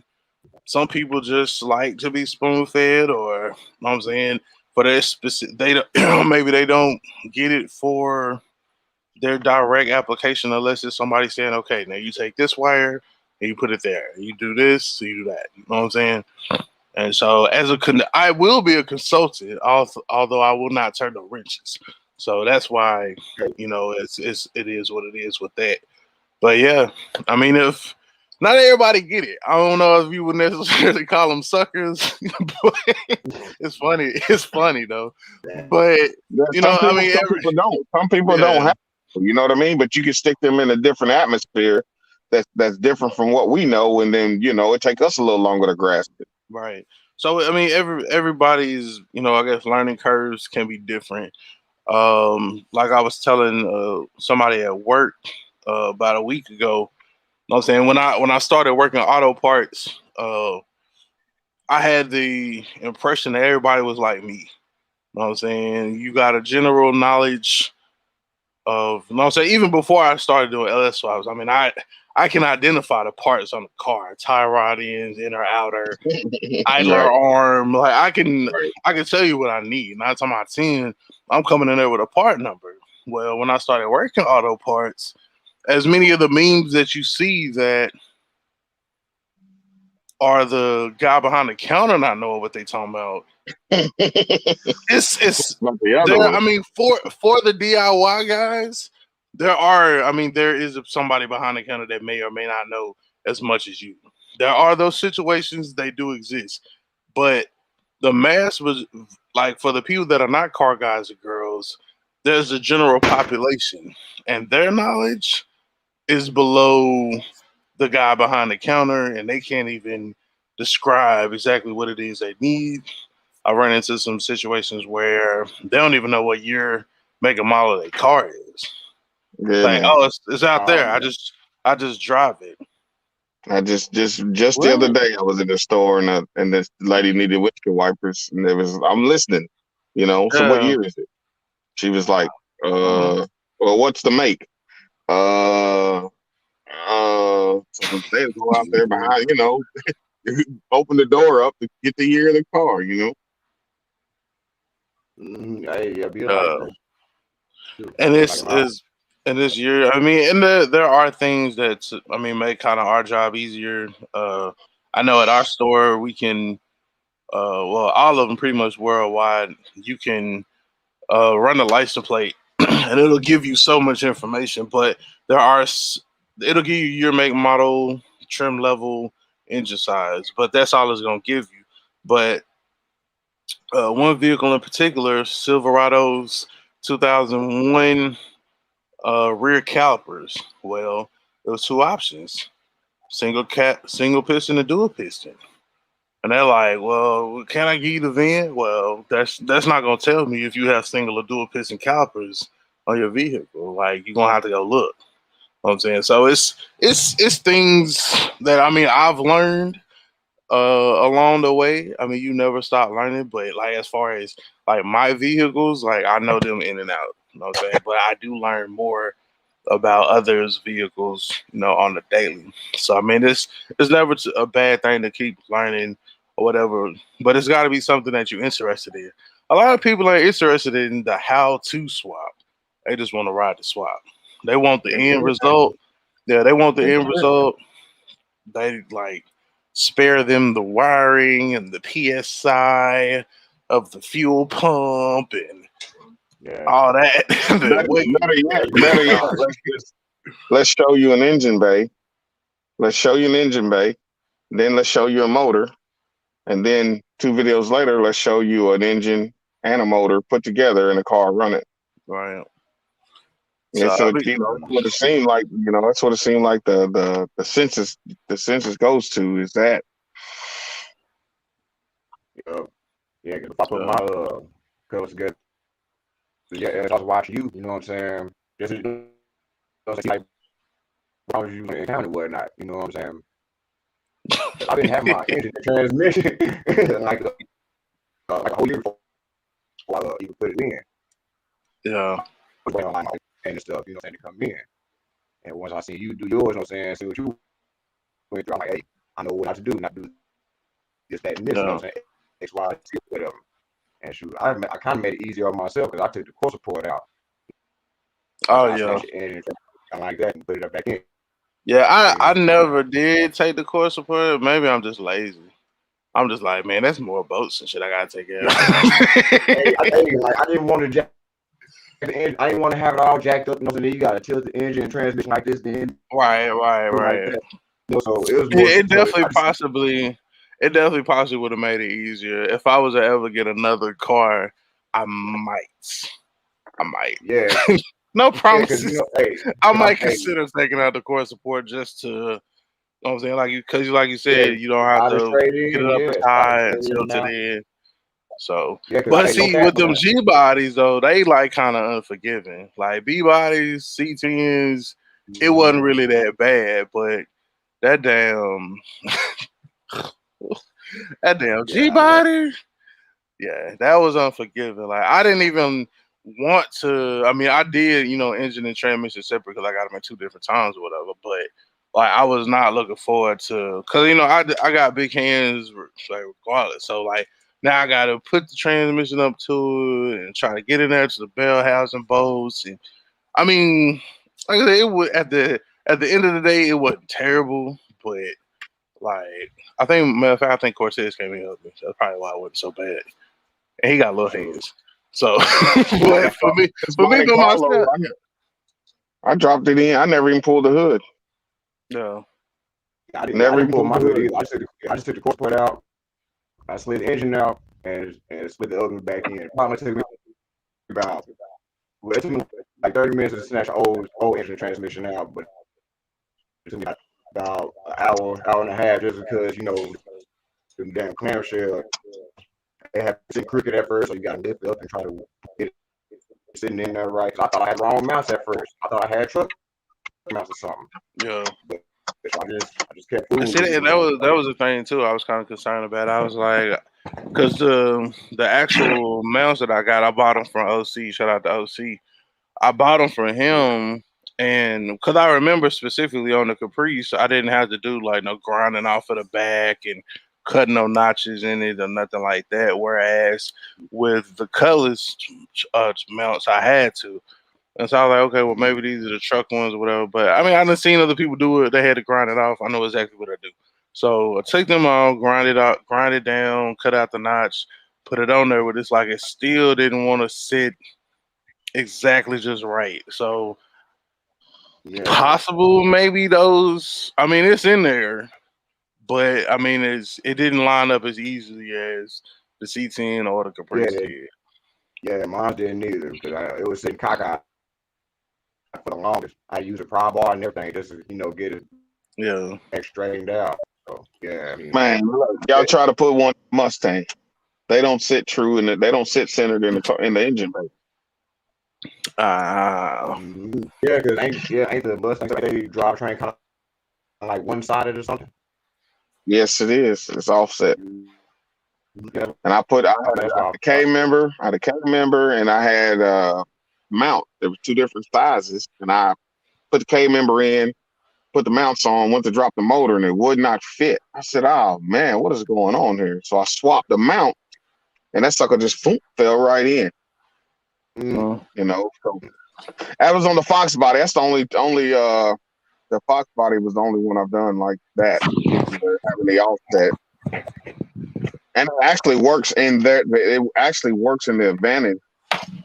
some people just like to be spoon fed, or you know what I'm saying, for their specific, they don't, maybe they don't get it for their direct application unless it's somebody saying, okay, now you take this wire and you put it there, you do this, so you do that. You know what I'm saying? And so, I will be a consultant, although I will not turn the wrenches. So that's why, it is what it is with that. But yeah, I mean, if not everybody get it, I don't know if you would necessarily call them suckers. But it's funny. It's funny though. But Yeah, I mean, some people don't. Some people don't yeah, have. You know what I mean? But you can stick them in a different atmosphere that's different from what we know, and then it take us a little longer to grasp it. right. So I mean, everybody's I guess learning curves can be different. Like I was telling somebody at work about a week ago. You know what I'm saying, when I started working auto parts, I had the impression that everybody was like me. You know what I'm saying? You got a general knowledge of, you know what I'm saying, even before I started doing LS swaps. I mean, I can identify the parts on the car, tie rod ends, inner outer, idler Right, arm. Like right. I can tell you what I need. 9 times out of 10, I'm coming in there with a part number. Well, when I started working auto parts, as many of the memes that you see that are the guy behind the counter not knowing what they talking about. It's But the other there. one, I mean, for the DIY guys, there are. I mean, there is somebody behind the counter that may or may not know as much as you. There are those situations; they do exist, but the mass was like for the people that are not car guys or girls. There's a general population, and their knowledge is below the guy behind the counter, and they can't even describe exactly what it is they need. I run into some situations where they don't even know what year, make, and model of their car is. yeah, Like, man. oh, it's out Oh there. man. I just drive it. I just the other What? day I was in the store and this lady needed windshield wipers and I'm listening, So what Yeah. year is it? She was like, Mhm. well, what's the make? Uh, so they go out there behind, open the door up to get the year of the car. Hey, yeah, be like Uh, that. Shoot. and Like this a lot. is in this year. I mean, and there are things that I mean make kind of our job easier. I know at our store we can, well, all of them pretty much worldwide. You can run the license plate, and it'll give you so much information. But it'll give you your make, model, trim level, engine size. But that's all it's gonna give you. But one vehicle in particular, Silverado's 2001 rear calipers. Well, there was two options: single piston, and dual piston. And they're like, well, can I give you the VIN? Well, that's not gonna tell me if you have single or dual piston calipers on your vehicle. Like you're gonna have to go look. You know what I'm saying? So it's things that I mean I've learned along the way. I mean you never stop learning, but like as far as like my vehicles, like I know them in and out. You know what I'm saying? But I do learn more about others' vehicles, on the daily. So I mean, it's never a bad thing to keep learning or whatever, but it's got to be something that you're interested in. A lot of people are interested in the how to swap. They just want to ride the swap. They want the end result. Yeah, they want the end result. They like spare them the wiring and the PSI of the fuel pump and Yeah. all that. Better, better yet, Nah, let's show you an engine bay. Let's show you an engine bay. Then let's show you a motor. And then 2 videos later, let's show you an engine and a motor put together in a car running. Right. And So so, I mean, that's what it seemed like, that's what it seemed like the census goes to is that. yeah. Yeah, 'cause if I put uh, my colors together, yeah, it's also watch you. You know what I'm saying? Just see like how you encounter whatnot. You know what I'm saying? 'Cause I didn't have my engine and transmission like a whole year before I even put it in. yeah. I was waiting on my and stuff. You know what I'm saying, to come in. And once I see you do yours, you know what I'm saying, see what you went through, I'm like, hey, I know what I have to do, not do this, that, and this. You know Yeah. what I'm saying? X, Y, Z, whatever. And shoot, I kind of made it easier on myself because I took the course report out. Oh I yeah. snatched the engine and like that and put it back in. Yeah. I And, never did take the course support. Maybe I'm just lazy. I'm just like, man, that's more boats and shit I gotta take care hey, of. like, I didn't want to I didn't want to have it all jacked up. So then you got to tilt the engine and transmission like this, then Right. like that. So it was Yeah, more. it definitely possibly would have made it easier. If I was to ever get another car, I might. Yeah, No because promises. hey, I 'cause might consider taking out the core support just to, you know what I'm saying, like you said, you don't have slide it to straight get in. it up Yeah, as slide it high and straight in tilt it now. in. So, Yeah, because but hey, no see, cap, with them G bodies though, they like kind of unforgiving. Like B bodies, C10s, it wasn't really that bad, but that damn, that damn G yeah, body, yeah, that was unforgiving. Like I didn't even want to. I mean, I did, engine and transmission separate because I got them at two different times or whatever. But like, I was not looking forward to because I got big hands like regardless. So like now I got to put the transmission up to it and try to get in there to the bell housing bolts. And I mean, like I said, it would at the end of the day, it wasn't terrible, but like I think matter of fact, I think Cortez came in and helped me. That's probably why it wasn't so bad. And he got little so, hands. So, yeah, but It's for me, Monte for Carlo. myself, I dropped it in. I never even pulled the hood. no. I Never didn't even pull pulled my the hood hood. either. I just took the core put out. I slid the engine out and slid the oven back in. Probably took me about it took me like 30 minutes to snatch the old engine transmission out, but it took me about an hour and a half just because the damn clamshell they had to sit crooked at first, so you got to lift it up and try to get it sitting in there right. 'Cause I thought I had wrong mounts at first. I thought I had truck mounts or something, Yeah. but I just kept fooling See, with it. and that was the thing too. I was kind of concerned about. I was like, because the actual mounts that I got, I bought them from OC. Shout out to OC. I bought them from Yeah, him, and because I remember specifically on the Caprice, I didn't have to do like no grinding off of the back and cutting no notches in it or nothing like that. Whereas with the colors mounts, I had to. And so I was like, okay, well, maybe these are the truck ones or whatever. But I mean, I done seen other people do it. They had to grind it off. I know exactly what I do. So I take them out, grind it out, grind it down, cut out the notch, put it on there. But it's like it still didn't want to sit exactly just right. So yeah, possible maybe those. I mean, it's in there, but I mean, it didn't line up as easily as the C10 or the Caprice yeah, did. yeah. Mine didn't either because it was sitting cockeyed for the longest. I used a pry bar and everything just to get it Yeah. straightened out. So yeah, I mean, Man, look, y'all try to put one Mustang. They don't sit true and they don't sit centered in the car, in the engine bay. yeah, because ain't the Mustang like they drivetrain kind of like one sided or something? Yes, it is. It's offset. Yeah, And I had that's a why. K member, and I had a mount. There were two different sizes, and I put the K member in, put the mounts on, went to drop the motor, and it would not fit. I said, "Oh man, what is going on here?" So I swapped the mount, and that sucker just fell right in. Mm. So that was on the Fox body. That's the only the Fox body was the only one I've done like that, where having the offset. And it actually works in there. It actually works in the advantage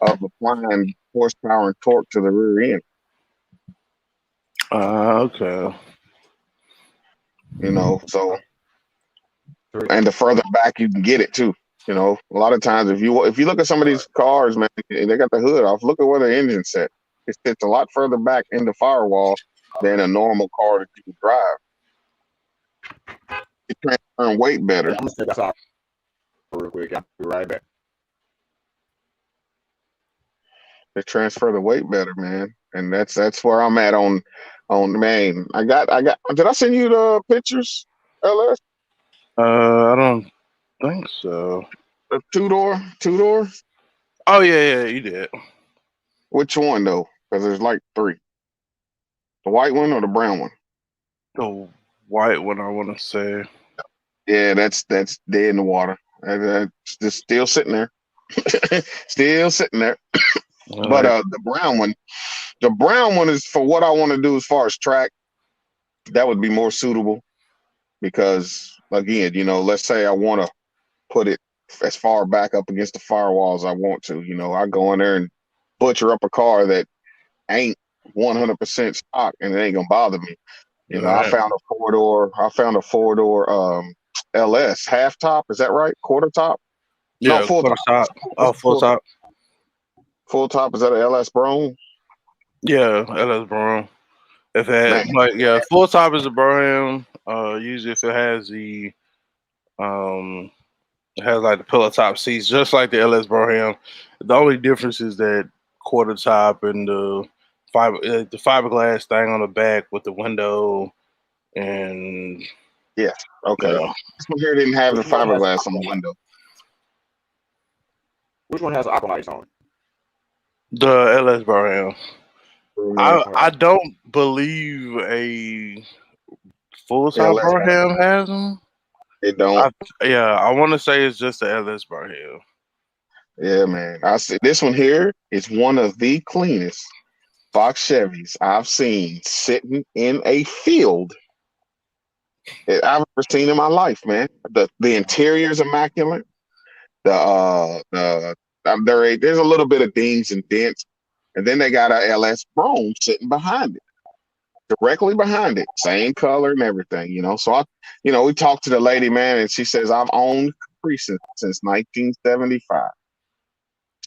of applying horsepower and torque to the rear end. Okay. So and the further back you can get it too. A lot of times if you look at some of these cars, man, they got the hood off. Look at where the engine's set. It sits a lot further back in the firewall than a normal car that you can drive. It transfer weight better. I'm gonna step outside real quick. I'll be right back. They transfer the weight better, man. And that's where I'm at on man. I got did I send you the pictures, LS? I don't think so. The two door? Oh yeah, you did. Which one though? Because there's like three. The white one or the brown one? The white one, I want to say. Yeah, that's dead in the water. That's just still sitting there. Still sitting there. But the brown one is for what I want to do as far as track. That would be more suitable because again, let's say I want to put it as far back up against the firewall as I want to. I go in there and butcher up a car that ain't 100% stock, and it ain't gonna bother me. You know, I Right. found a four door. LS half top. Is that right? Quarter top? No, Yeah, full quarter top. top. Oh, full Full top. top. Full top. Is that an LS Brougham? Yeah, LS Brown. If Man, it full top is a Brown. Usually if it has um it has like the pillow top seats, just like the LS Broham. The only difference is that quarter top and the fiberglass thing on the back with the window and yeah. Okay. yeah, This one here didn't have the Which one has fiberglass on the window. which one has aqualights on it? the LS Broham. Yeah. I don't believe a full top LS. Broham has them. It don't. I I want to say it's just the LS Broham. Yeah, man. I see this one here is one of the cleanest Fox Chevys I've seen sitting in a field that I've ever seen in my life, man. The interior is immaculate. There's a little bit of dings and dents, and then they got a LS Chrome sitting behind it, directly behind it, same color and everything. We talked to the lady, man, and she says I've owned Capri since 1975.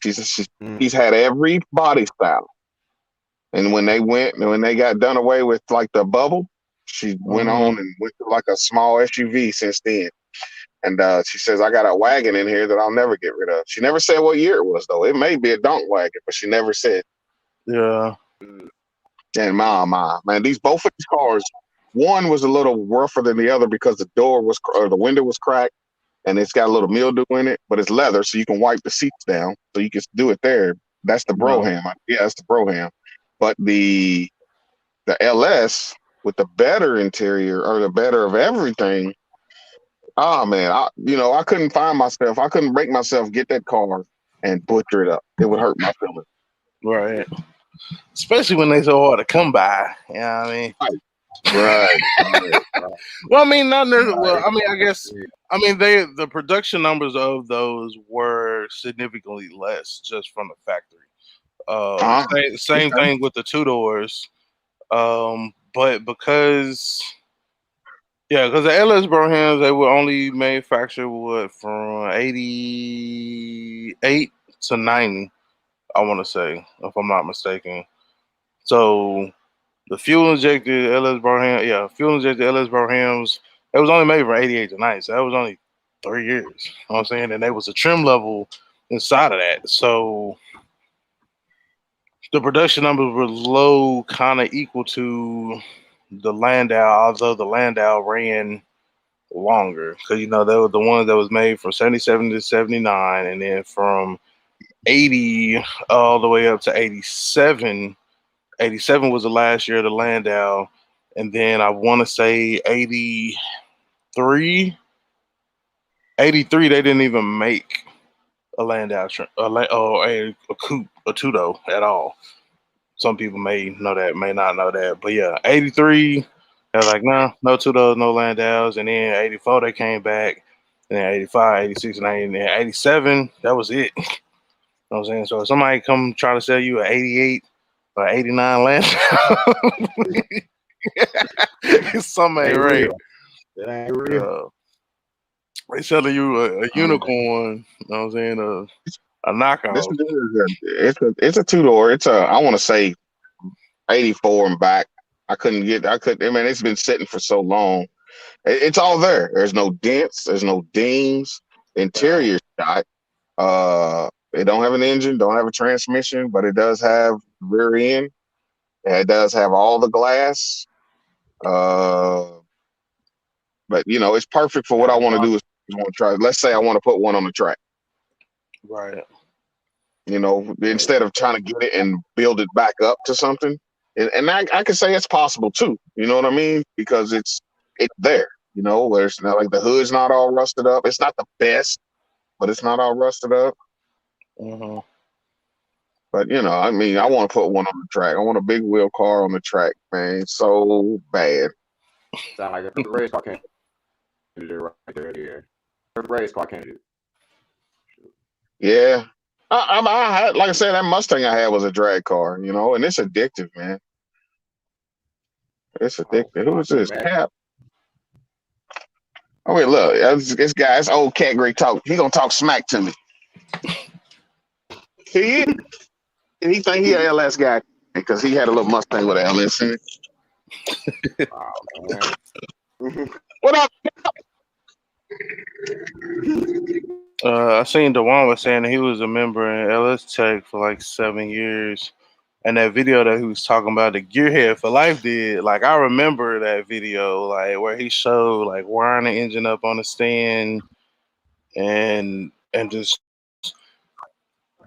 She says she's had every body style, and when they got done away with like the bubble, she went Mhm. on and went to like a small SUV since then. And she says, I got a wagon in here that I'll never get rid of. She never said what year it was, though. It may be a donk wagon, but she never said. Yeah. And man, both of these cars, one was a little rougher than the other because the window was cracked and it's got a little mildew in it, but it's leather, so you can wipe the seats down. So you can do it there. That's the No. Broham. Yeah, that's the Broham. But the LS with the better interior or the better of everything. Oh man, I couldn't find myself. I couldn't make myself get that car and butcher it up. It would hurt my feelings. Right. Especially when they so hard to come by. You know what I mean? Right. Well, I mean, not necessarily. Well, Right. I mean, I guess. I mean, the production numbers of those were significantly less just from the factory. Same Okay. thing with the two doors. But because the LS Brohams, they were only manufactured from 88 to 90, I want to say, if I'm not mistaken. So the fuel injected LS Brohams, it was only made from 88 to 90, so that was only 3 years. You know what I'm saying? And there was a trim level inside of that. So the production numbers were low, kind of equal to the Landau, although the Landau ran longer because they were the ones that was made from 77 to 79, and then from 80 all the way up to 87. 87 was the last year of the Landau, and then I want to say 83. 83 they didn't even make a Landau or a coupe, a two-door at all. Some people may know that, may not know that, but yeah, 83. They're like, no two-doors, no Landaus, and then 84 they came back, and then 85, 86, and 87, that was it. You know what I'm saying? So if somebody come try to sell you an 88 or 89 Landau, something ain't Ain't right. real. That ain't real. They selling you a Man. unicorn. You know what I'm saying? A This knockoff. it's a two door. I want to say 84 and back. I mean, it's been sitting for so long. It's all there. There's no dents. There's no dings. Interior shot. It don't have an engine. Don't have a transmission, but it does have rear end. And it does have all the glass. Uh, but it's perfect for what I want to do. Is want to try. Let's say I want to put one on the track. Right. Instead of trying to get it and build it back up to something. And I can say it's possible too. You know what I mean? Because it's there. Where it's not like the hood's not all rusted up. It's not the best, but it's not all rusted up. Mm-hmm. But I mean, I want to put one on the track. I want a big wheel car on the track, man. So bad. Sound like a perfect race car candidate right there. Yeah. Perfect race car candidate. Yeah. I had, like I said, that Mustang I had was a drag car, you know, and it's addictive, man. It's Oh, addictive. Who I is can this? imagine. Cap. Oh wait, look, this guy, this old cat great talk. He gonna talk smack to me. He is. And he think he a LS guy because he had a little Mustang with an LS in it. Oh man. What up? I seen Dewan was saying that he was a member in LS Tech for like 7 years. And that video that he was talking about, the Gearhead for Life did, like I remember that video, like where he showed like wiring the engine up on the stand and just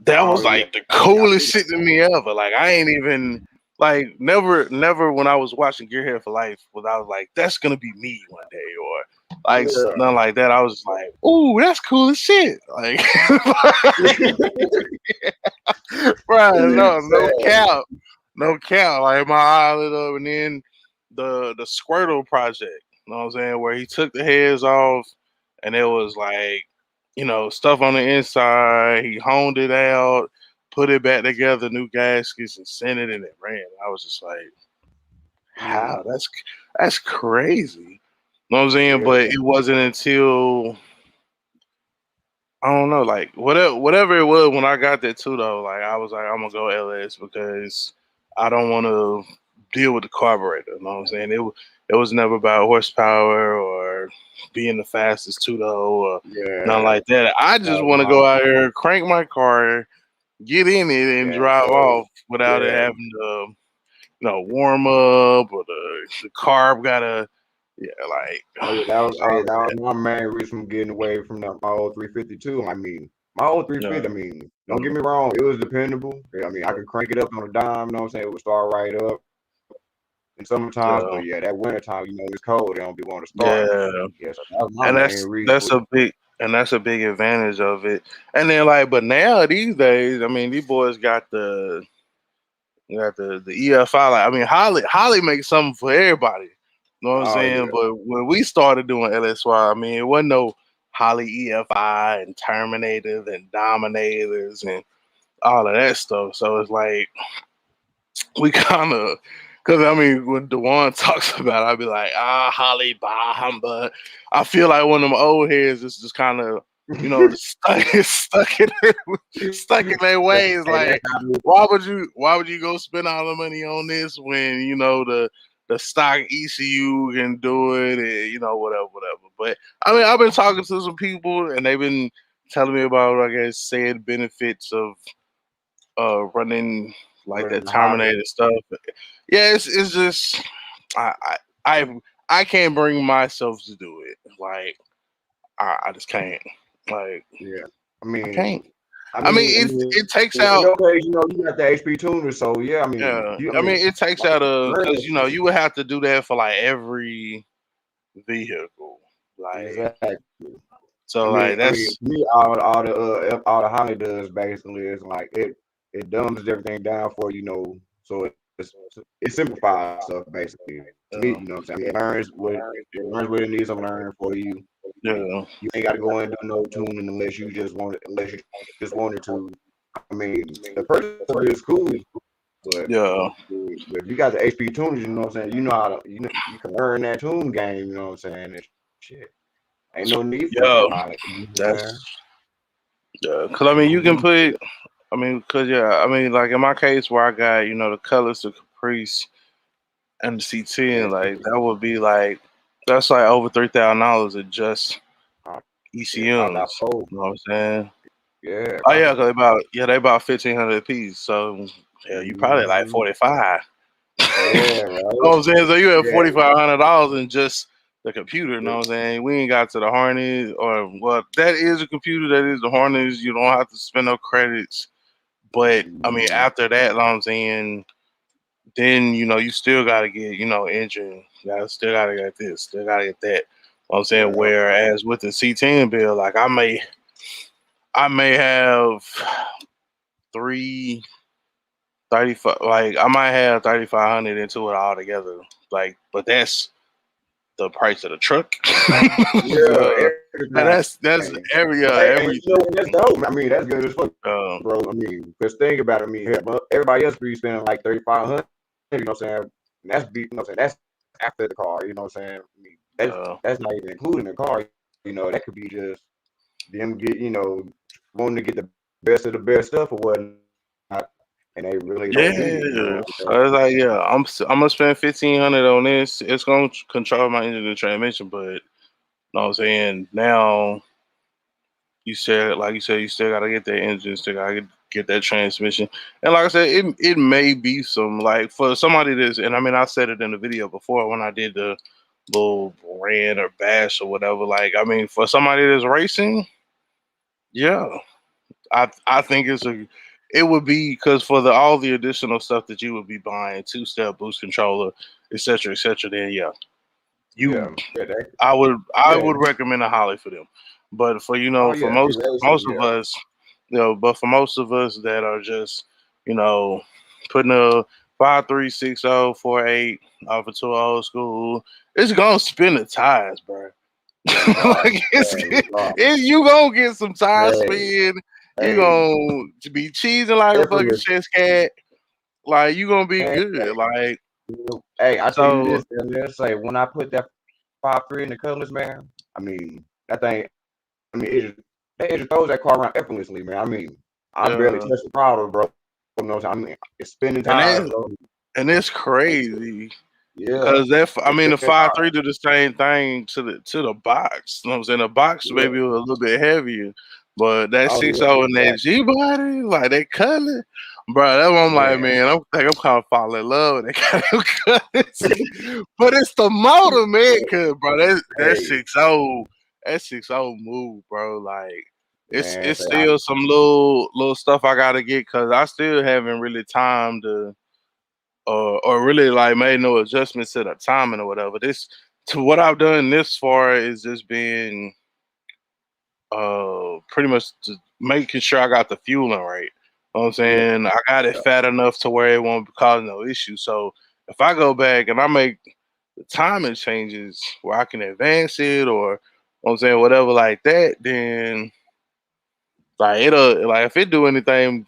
that Oh was yeah. like the Yeah, I coolest think shit to me ever. Like I ain't even like never when I was watching Gearhead for Life was I was like, that's gonna be me one day or like yeah. nothing like that. I was just like, ooh, that's cool as shit. Like right, no Sad. cap. No cap. Like my eye lit up and then the Squirtle project, you know what I'm saying, where he took the heads off and it was like, stuff on the inside, he honed it out, put it back together, new gaskets and sent it and it ran. I was just like, how? Mm, That's crazy. You know what I'm saying? yeah. But it wasn't until I don't know, like whatever it was when I got that too though, like I was like, I'm gonna go LS because I don't wanna deal with the carburetor, you know what I'm saying? It was never about horsepower or being the fastest two though or nothing Yeah. like that. I just Oh, wanna no. go out here, crank my car, get in it and Yeah. drive off without it Yeah. having to, warm up or the carb gotta like Oh yeah, all of that was that. my main reason from getting away from my old 352. I mean, my old 350, Yeah. I mean, don't get me wrong, it was dependable. Yeah, I mean, I could crank it up on a dime, you know what I'm saying? It would start right up in summertime, but Yeah. yeah, that wintertime, it's cold, they don't be wanting to start. Yeah. Yeah, so that was my and main that's reason that's with a big and that's a big advantage of it. And then like, but now these days, I mean, these boys got the EFI. Like, I mean, Holly makes something for everybody. You know what I'm oh saying? yeah, But when we started doing LSY, I mean, it wasn't no Holly EFI and Terminators and Dominators and all of that stuff. So it's like we kind of, because I mean, when Dewan talks about it, I'd be like, Holly bomb, but I feel like one of them old heads is just kind of, stuck in their Hey, ways. that's Like, how it is. why would you go spend all the money on this when the stock ECU can do it and whatever. But I mean, I've been talking to some people and they've been telling me about, I guess, said benefits of running like Running that the Holly. Terminator stuff. Yeah, it's just I I I I can't bring myself to do it. Like I just can't. Like Yeah, I I can't. mean, I mean, it takes in out. your case, you got the HP tuner, so yeah, Yeah, you, I I mean, mean, it takes like, out because running, you would have to do that for like every vehicle. Like exactly. so, like I mean, that's me, all the Holly does basically is like it dumbs everything down for you know, so it simplifies stuff basically. To me, uh, you know what I'm saying? It learns what it needs to learn for you. yeah, You ain't got to go and do no tuning unless you just wanted to. I mean, the purchase of it is cool, but yeah, if you got the HP tuners, you know what I'm saying? You know how to you can learn that tune game. You know what I'm saying? And shit, ain't no need for yeah. no Holly. You know what I'm saying? That's yeah. Because I mean, you can Mhm. put. I mean, because yeah, I mean, like in my case where I got the colors, the Caprice, and the Yeah, C10, like that would be like that's like over $3,000 of just uh, yeah, probably about ECUs. four. You know what I'm saying? Yeah, Oh yeah, probably. cause they about 1,500 a piece. So yeah, you probably like Mhm. 45. You Yeah, know right. what I'm saying? So you have Yeah, $4,500 in just the computer. You know yeah. what I'm saying? We ain't got to the harness or well, that is a computer. That is the harness. You don't have to spend no credits. But I mean, Mhm. after that, you know what I'm saying, then you still gotta get engine. Still gotta get this. Still gotta get that. You know what I'm saying, Yeah, whereas with the C10 bill, like I may have three 35, like I might have 3,500 into it altogether. Like, but that's the price of the truck. yeah. So, And that's Hey, every you know, that's dope. I mean, that's good as fuck, um bro. I mean, because think about it. I mean, hell, but everybody else be spending like 3,500. You know what I'm saying? And that's you know what I'm saying? That's after the car. You know what I'm saying? I mean, that's not even including the car. You know, that could be just them wanting to get the best of the best stuff or whatnot, and they really don't need it. You know yeah. what I'm So it's like I'm gonna spend 1,500 on this. It's gonna control my engine and transmission, but you know what I'm saying now. You still gotta get that engine, still gotta get that transmission. And like I said, it may be some like for somebody that's and I mean I said it in the video before when I did the little rant or bash or whatever. Like I mean for somebody that's racing, yeah. I think it would be because for the all the additional stuff that you would be buying, two-step boost controller, etc., etc., then yeah, you saying? Yeah, I yeah. would recommend a Holly for them. But for Oh for yeah, if you racing, most of yeah, us, but for most of us that are just, you know, putting a 5.3 6.0 4.8 off of two old school, it's gonna spin the tires, bro. yeah, Like regardless, hey, regardless, you gonna get some tire hey, spin. You hey, gonna be cheesing like a fucking effortless, chess cat. Like you gonna be man. good. Like Hey, I tell you so, this, and let's say when I put that 5.3 in the colors, man. I mean that thing. I mean it just throws that car around effortlessly, man. I mean I barely uh, touch the throttle, bro. You know what I'm saying? I mean it's spinning and tires, bro. it's crazy. Yeah, Cause I it's mean, the spinning 5.3 tires. do the same thing to the box. You know what I'm saying? The box Yeah. maybe a little bit heavier, but that Oh yeah, 6.0 and that exactly. G body, like that color, bro. That's what I'm like, Man, man. I'm kind of falling in love with that kind of colors. But it's the motor, man. Cause bro, that hey, 6.0, that 6.0 move, bro. Like man, it's say still some little stuff I gotta get because I still haven't really time to or really like made no adjustments to the timing or whatever. This to what I've done this far is just been pretty much just making sure I got the fueling right. You know what I'm yeah, saying? I got it fat enough to where it won't cause no issue. So if I go back and I make the timing changes where I can advance it or you know what I'm saying, whatever like that, then like it'll like if it do anything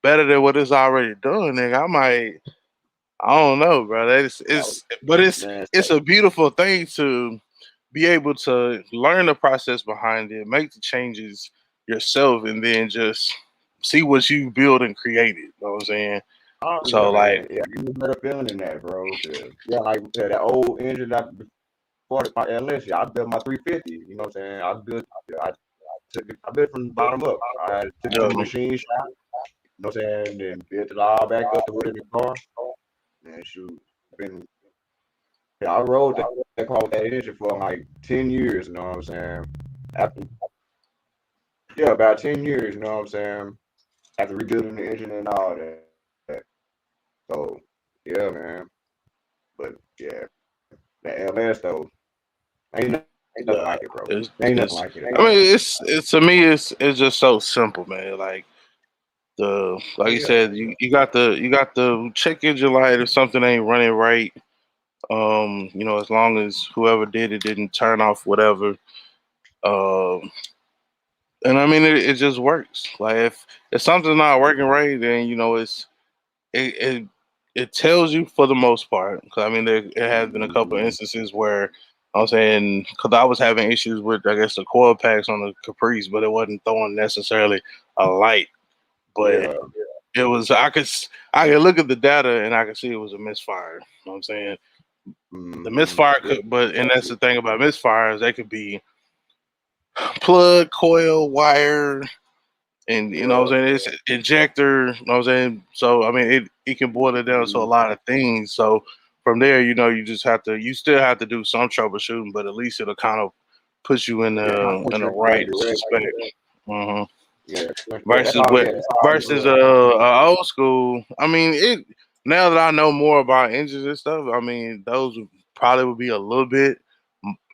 better than what it's already done, then I might I don't know, bro. oh, But man, it's a beautiful thing to be able to learn the process behind it, make the changes yourself, and then just see what you build and created. You know what I'm saying? oh yeah, So like, man, yeah, you a better feeling than that, bro. 'Cause, yeah, like we said, that old engine that before my LS, yeah, I built my 350. You know what I'm saying? I took it, I built from the bottom up. I took it to the um, machine shop. You know what I'm saying? Then built it all back up to put it in the car. And shoot, been yeah, I rode that car with that engine for like 10 years. You know what I'm saying? After yeah, about 10 years. You know what I'm saying? After rebuilding the engine and all that. So yeah, man. But yeah, the LS though, ain't nothing yeah, like it, bro. Ain't nothing it's. like it at I all. mean, it's to me, it's just so simple, man. Like like Oh you yeah, said, you got the check engine light if something ain't running right. You know, as long as whoever did it didn't turn off whatever. Um, and I mean, it just works. Like if something's not working right, then you know it it, it tells you for the most part. 'Cause I mean, there it has been a couple of mhm, instances where I'm saying because I was having issues with I guess the coil packs on the Caprice, but it wasn't throwing necessarily a light. But yeah, it was I could look at the data and I could see it was a misfire. You know what I'm saying? The misfire yeah, could, but and that's the thing about misfires, they could be plug, coil, wire, and you know yeah, what I'm saying, it's injector, you know what I'm saying? So I mean it can boil it down to a mhm, lot of things. So from there, you know, you still have to do some troubleshooting, but at least it'll kind of put you yeah. Kind of in push the you in the right right direction. spec. hmm Yeah, yeah. That's Versus all. what Yeah, that's all it versus was. old school. I mean it now that I know more about engines and stuff, I mean those probably would be a little bit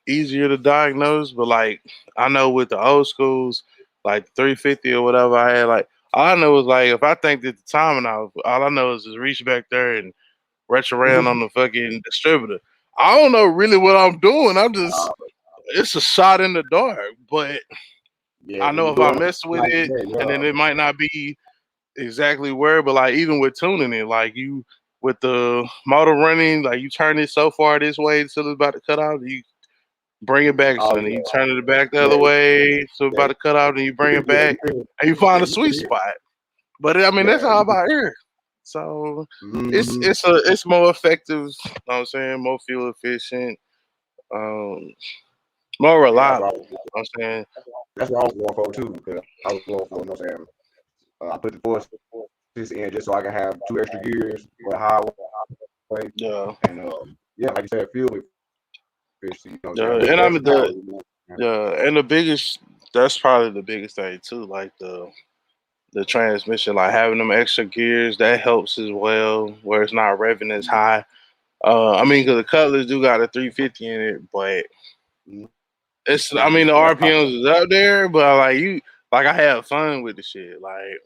easier to diagnose, but like I know with the old schools, like 350 or whatever I had, like all I know was like if I think that the timing off, all I know is just reach back there and retch around on the fucking distributor. I don't know really what I'm doing. I'm just it's a shot in the dark, but Yeah, I when know you if I do it mess with like it, that, and then it might not be exactly where, but like even with tuning it, like you with the motor running, like you turn it so far this way until it's about to cut out, you bring it back, oh son. And you turn it back the yeah, other way, so it's yeah, about to cut out, and you bring it yeah, back, and you find yeah, a you can sweet hear, spot. But I mean, that's yeah, all you can, about ear. So mm-hmm. it's more effective. You know what I'm saying, more fuel efficient, um, more Yeah, reliable. You know what I'm saying. that's what I was going for too, because I was going for, you know what I'm saying, I put the forces in just so I can have 2 extra gears for the highway, Yeah, and yeah, like you said, fuel efficiency, you know what I'm yeah, saying, and I less mean power, the you know? yeah, and the biggest that's probably the biggest thing too, like the transmission, like having them extra gears, that helps as well, where it's not revving as high. I mean, because the Cutlass do got a 350 in it, but it's I mean the Yeah, RPMs is up there, but like I have fun with the shit. Like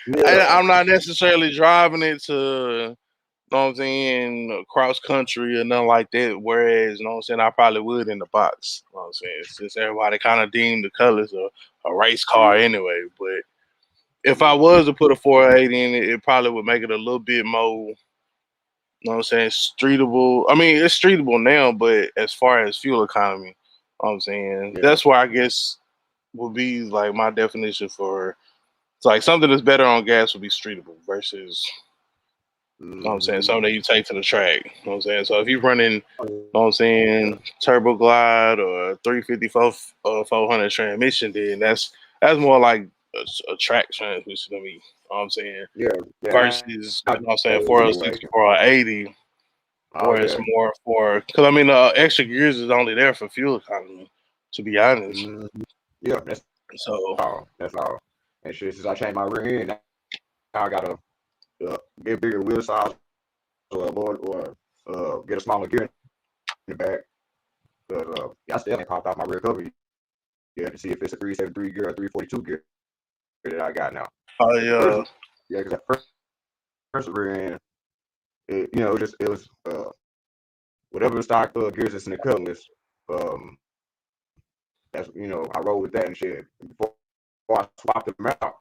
yeah, I'm not necessarily driving it to, know what I'm saying, cross country or nothing like that. Whereas, you know what I'm saying, I probably would in the box. You know what I'm saying, since everybody kind of deemed the Colors a race car anyway. But if I was to put a 480 in it, it probably would make it a little bit more, you know what I'm saying, streetable. I mean, it's streetable now, but as far as fuel economy, you know what I'm saying, yeah, that's where I guess would be like my definition for it's like something that's better on gas would be streetable versus, you know what I'm saying, mm-hmm. something that you take to the track. You know what I'm saying? So if you're running, you know what I'm saying, Turbo Glide or 354 400 transmission, then that's more like a track transmission to me. You know what I'm saying? Yeah, yeah, Versus, I you know what I'm saying, those anyway. 460 480, Oh where it's yeah, more for, because I mean, extra gears is only there for fuel economy, to be honest. mm-hmm. Yeah, that's So, all. That's all. And shit, since I changed my rear end, now I gotta get bigger wheel size or get a smaller gear in the back. But I still ain't popped out my rear cover yet to see if it's a 373 gear or 342 gear that I got now. oh, Because the first, yeah. yeah, because that first rear end, it was whatever the stock gears that's in the Cutlass. Um, that's I roll with that and shit. Before I swap them out,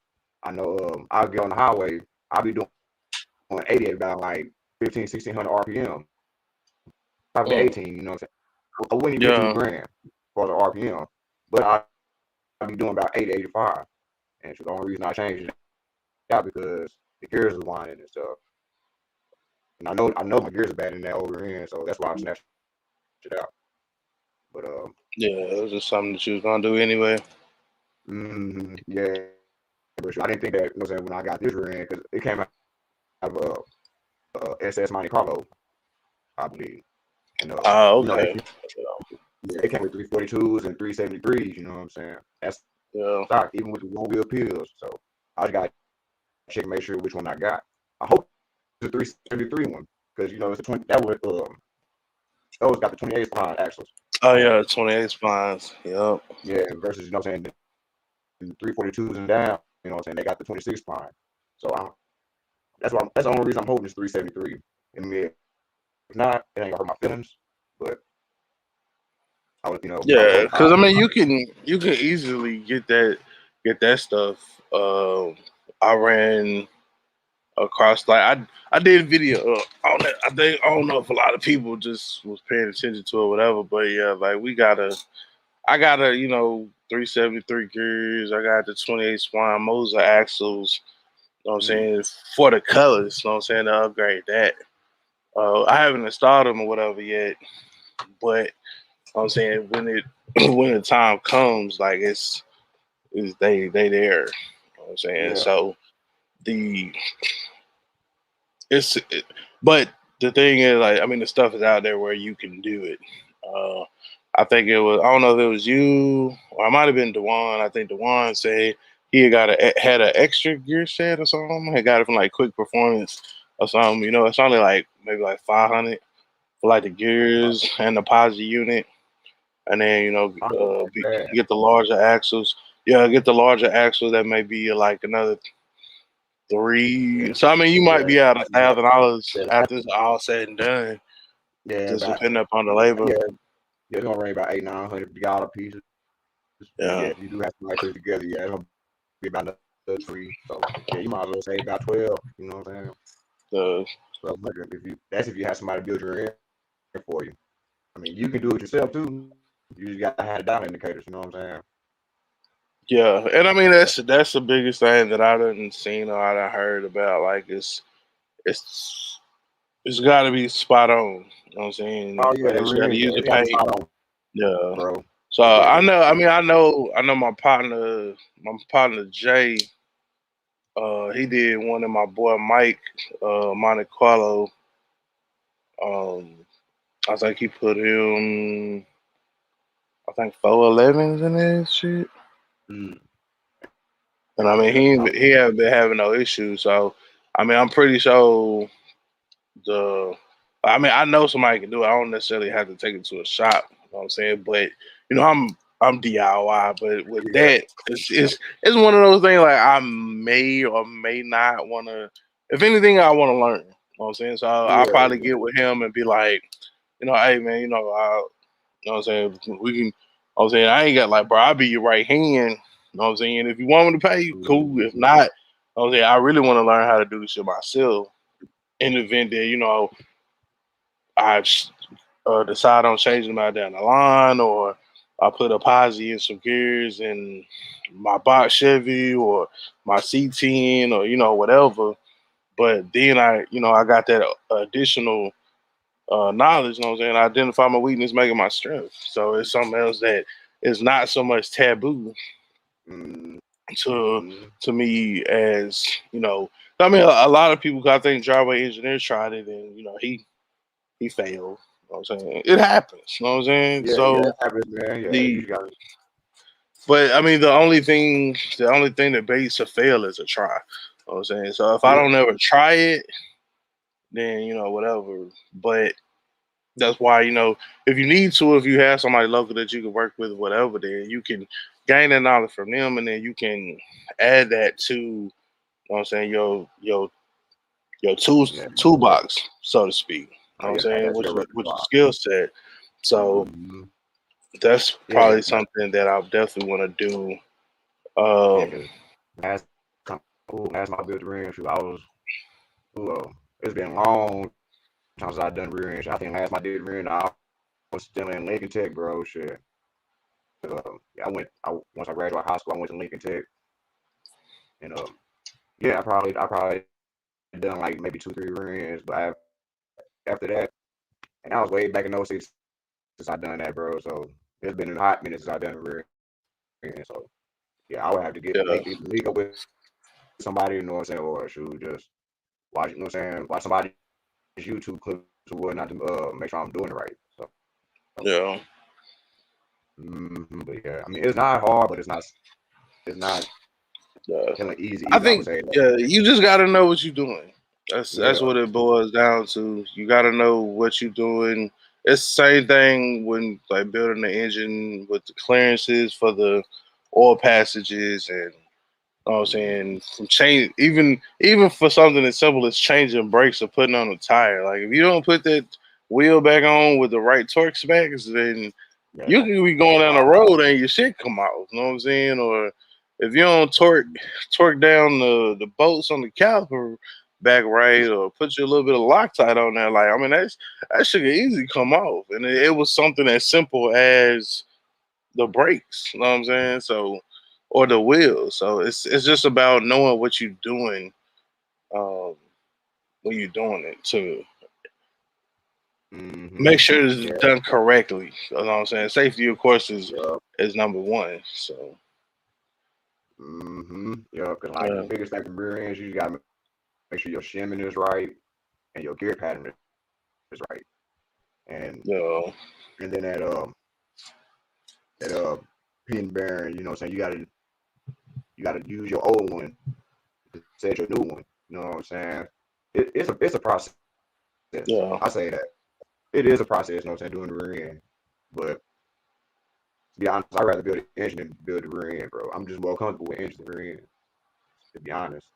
I know I'll get on the highway. I'll be doing 80 at about like 1600 RPM, probably Mm, 18. You know what I'm saying? I wouldn't even get to the yeah. grand for the RPM, but I'll be doing about 80, 85. And the only reason I changed it out because the gears was whining and stuff. And I know my gears are bad in that over end, so that's why I'm snatching it out. But Yeah, it was just something that you was gonna do anyway. yeah, but sure, I didn't think that, you know what I'm saying, when I got this rear end, because it came out of SS Monte Carlo, I believe. And Oh, they okay. yeah, it came with 342s and 373s, you know what I'm saying? That's Yeah. stock, even with the one wheel pills. So I just gotta check and make sure which one I got. I hope it's a 373 one, because it's a 20 that would those got the 28 pound axles Oh on yeah, them. 28 spines. Yep. Yeah, versus, you know what I'm saying, the 342s and down, you know what I'm saying, they got the 26 pound. So that's the only reason I'm holding this 373. I mean, if not, it ain't gonna hurt my feelings. But I was Yeah, holding because five. I mean, you can easily get that stuff. I ran across like I did video on it. I don't know if a lot of people just was paying attention to it, or whatever. But yeah, like I got a 373 gears. I got the 28 spine Moser axles. You know what I'm Mm, saying, for the colors. You know what I'm saying, to upgrade that. I haven't installed them or whatever yet, but you know what I'm saying, when it when the time comes, like it's they there. You know what I'm saying? yeah. So the it's it, but the thing is, like, I mean, the stuff is out there where you can do it. Uh, I think it was, I don't know if it was you or I might have been Dewan. I think Dewan said he had an extra gear set or something. He got it from like Quick Performance or something. It's only like maybe like 500 for like the gears and the posi unit, and then I don't know about that. get the larger axles. Yeah, get the larger axles. That may be like another three. Yeah, So I mean, you might yeah, be at yeah, $1,000 yeah, after it's all said and done, yeah, just about depending upon the labor. yeah, Yeah, it's gonna range about $800-900 pieces. But yeah, Yeah. if you do have somebody put it together, yeah, it's gonna be about another 3. So yeah, you might as well save about 12. You know what I'm saying? The 1200. If you have somebody build your air for you. I mean, you can do it yourself too. You just gotta have the dial indicators. You know what I'm saying? yeah, and I mean that's the biggest thing that I done seen or I done heard about. Like it's it's got to be spot on. You know what I'm saying? Oh yeah, Like it you got really to is. use the It gotta be paint. spot on, Yeah. bro. So I Because know. I mean, I know my partner Jay. He did one of my boy Mike, Monte Carlo. Um, I think he put him. I think 411s in his shit. mm, And I mean, yeah, he haven't been having no issues. So I mean, I'm pretty sure the. I mean, I know somebody can do it. I don't necessarily have to take it to a shop. You know what I'm saying? But I'm DIY. But with yeah, that, it's one of those things like I may or may not want to. If anything, I want to learn. You know what I'm saying? So I'll yeah, probably get with him and be like, hey man, you know what I'm saying? We can. I'm saying I ain't got like, bro. I'll be your right hand. You know what I'm saying? If you want me to pay you, cool. If mm-hmm. not, I'm saying I really want to learn how to do this shit myself. In the event that I decide on changing them out down the line, or I put a posi in some gears in my box Chevy or my C10 or whatever. But then I got that additional knowledge. You know what I'm saying? I identify my weakness, making my strength. So it's something else that is not so much taboo to Mm-hmm. to me as I mean, a lot of people. I think driveway engineers tried it, and he failed. You know what I'm saying? It happens. You know what I'm saying? Yeah, yeah, So it happens, man. Yeah, you the just gotta. but I mean the only thing that beats a fail is a try. You know what I'm saying? So if I Yeah, don't ever try it, then whatever. But that's why if you need to, if you have somebody local that you can work with, whatever, then you can gain that knowledge from them, and then you can add that to what I'm saying, your yeah. toolbox, so to speak. You know Oh what I'm yeah, add saying? that to Which your is which is repertoire. skill set. So Mm-hmm. that's Yeah, probably something that I definitely want to do. yeah. Um, Cause last time, last time I built the ring shoe, I was, it's been a long time since I done rear end. I think last time I did rear end, I was still in Lincoln Tech, bro. Shit. Yeah, once I graduated high school, I went to Lincoln Tech, and yeah, I probably done like maybe 2, 3 rear ends, but after that, and that was way back in '06 since I done that, bro. So it's been a hot minute since I done rear end. So yeah, I would have to yeah, link up with somebody, you know what I'm saying, or shoot, just watch, you know what I'm saying, watch somebody's YouTube clips or whatnot to make sure I'm doing it right. So, yeah. but yeah, I mean, it's not hard, but it's not Yeah. killing easy I either. I would think say that. you just got to know what you're doing. That's Yeah, what it boils down to. You got to know what you're doing. It's the same thing when like building the engine with the clearances for the oil passages, and you know what I'm saying, from change, even for something as simple as changing brakes or putting on a tire. Like if you don't put that wheel back on with the right torque specs, then yeah, you can be going down the road and your shit come out. You know what I'm saying? Or if you don't torque down the bolts on the caliper back right, or put you a little bit of Loctite on there, like I mean that shit can easily come off. And it was something as simple as the brakes. You know what I'm saying? So or the wheels. So it's just about knowing what you're doing um, when you're doing it to make sure it's yeah, done correctly. You know what I'm saying? Safety, of course, yeah, is number one. So yeah. Because like the yeah, biggest thing for rear ends, you gotta make sure your shimming is right and your gear pattern is right, and you know, and then that pin bearing, you know what I'm saying, you gotta use your old one to set your new one. You know what I'm saying? It's a process. yeah, I say that it is a process. You know what I'm saying? Doing the rear end, but to be honest, I'd rather build an engine than build the rear end, bro. I'm just more comfortable with engine than rear end. To be honest,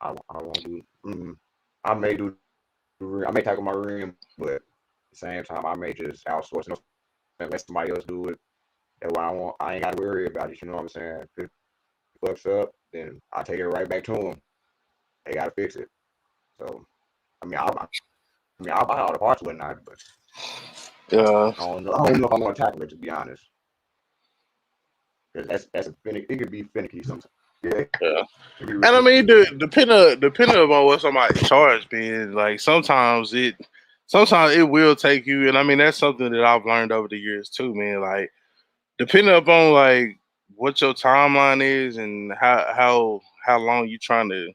I won't do. I may do. I may tackle my rear end, but at the same time, I may just outsource. You know and let somebody else do it. That's why I ain't got to worry about it. You know what I'm saying? If it fucks up, then I take it right back to them. They gotta fix it. So I'll buy all the parts and whatnot, but Yeah. I don't know. I don't know if I'm gonna tackle it, to be honest. Because that's a finicky. It could be finicky sometimes. Yeah. Yeah. It And I really, mean, depending on what somebody charge being, like sometimes it will take you, and I mean that's something that I've learned over the years too, man. Like depending upon like what your timeline is and how long you trying to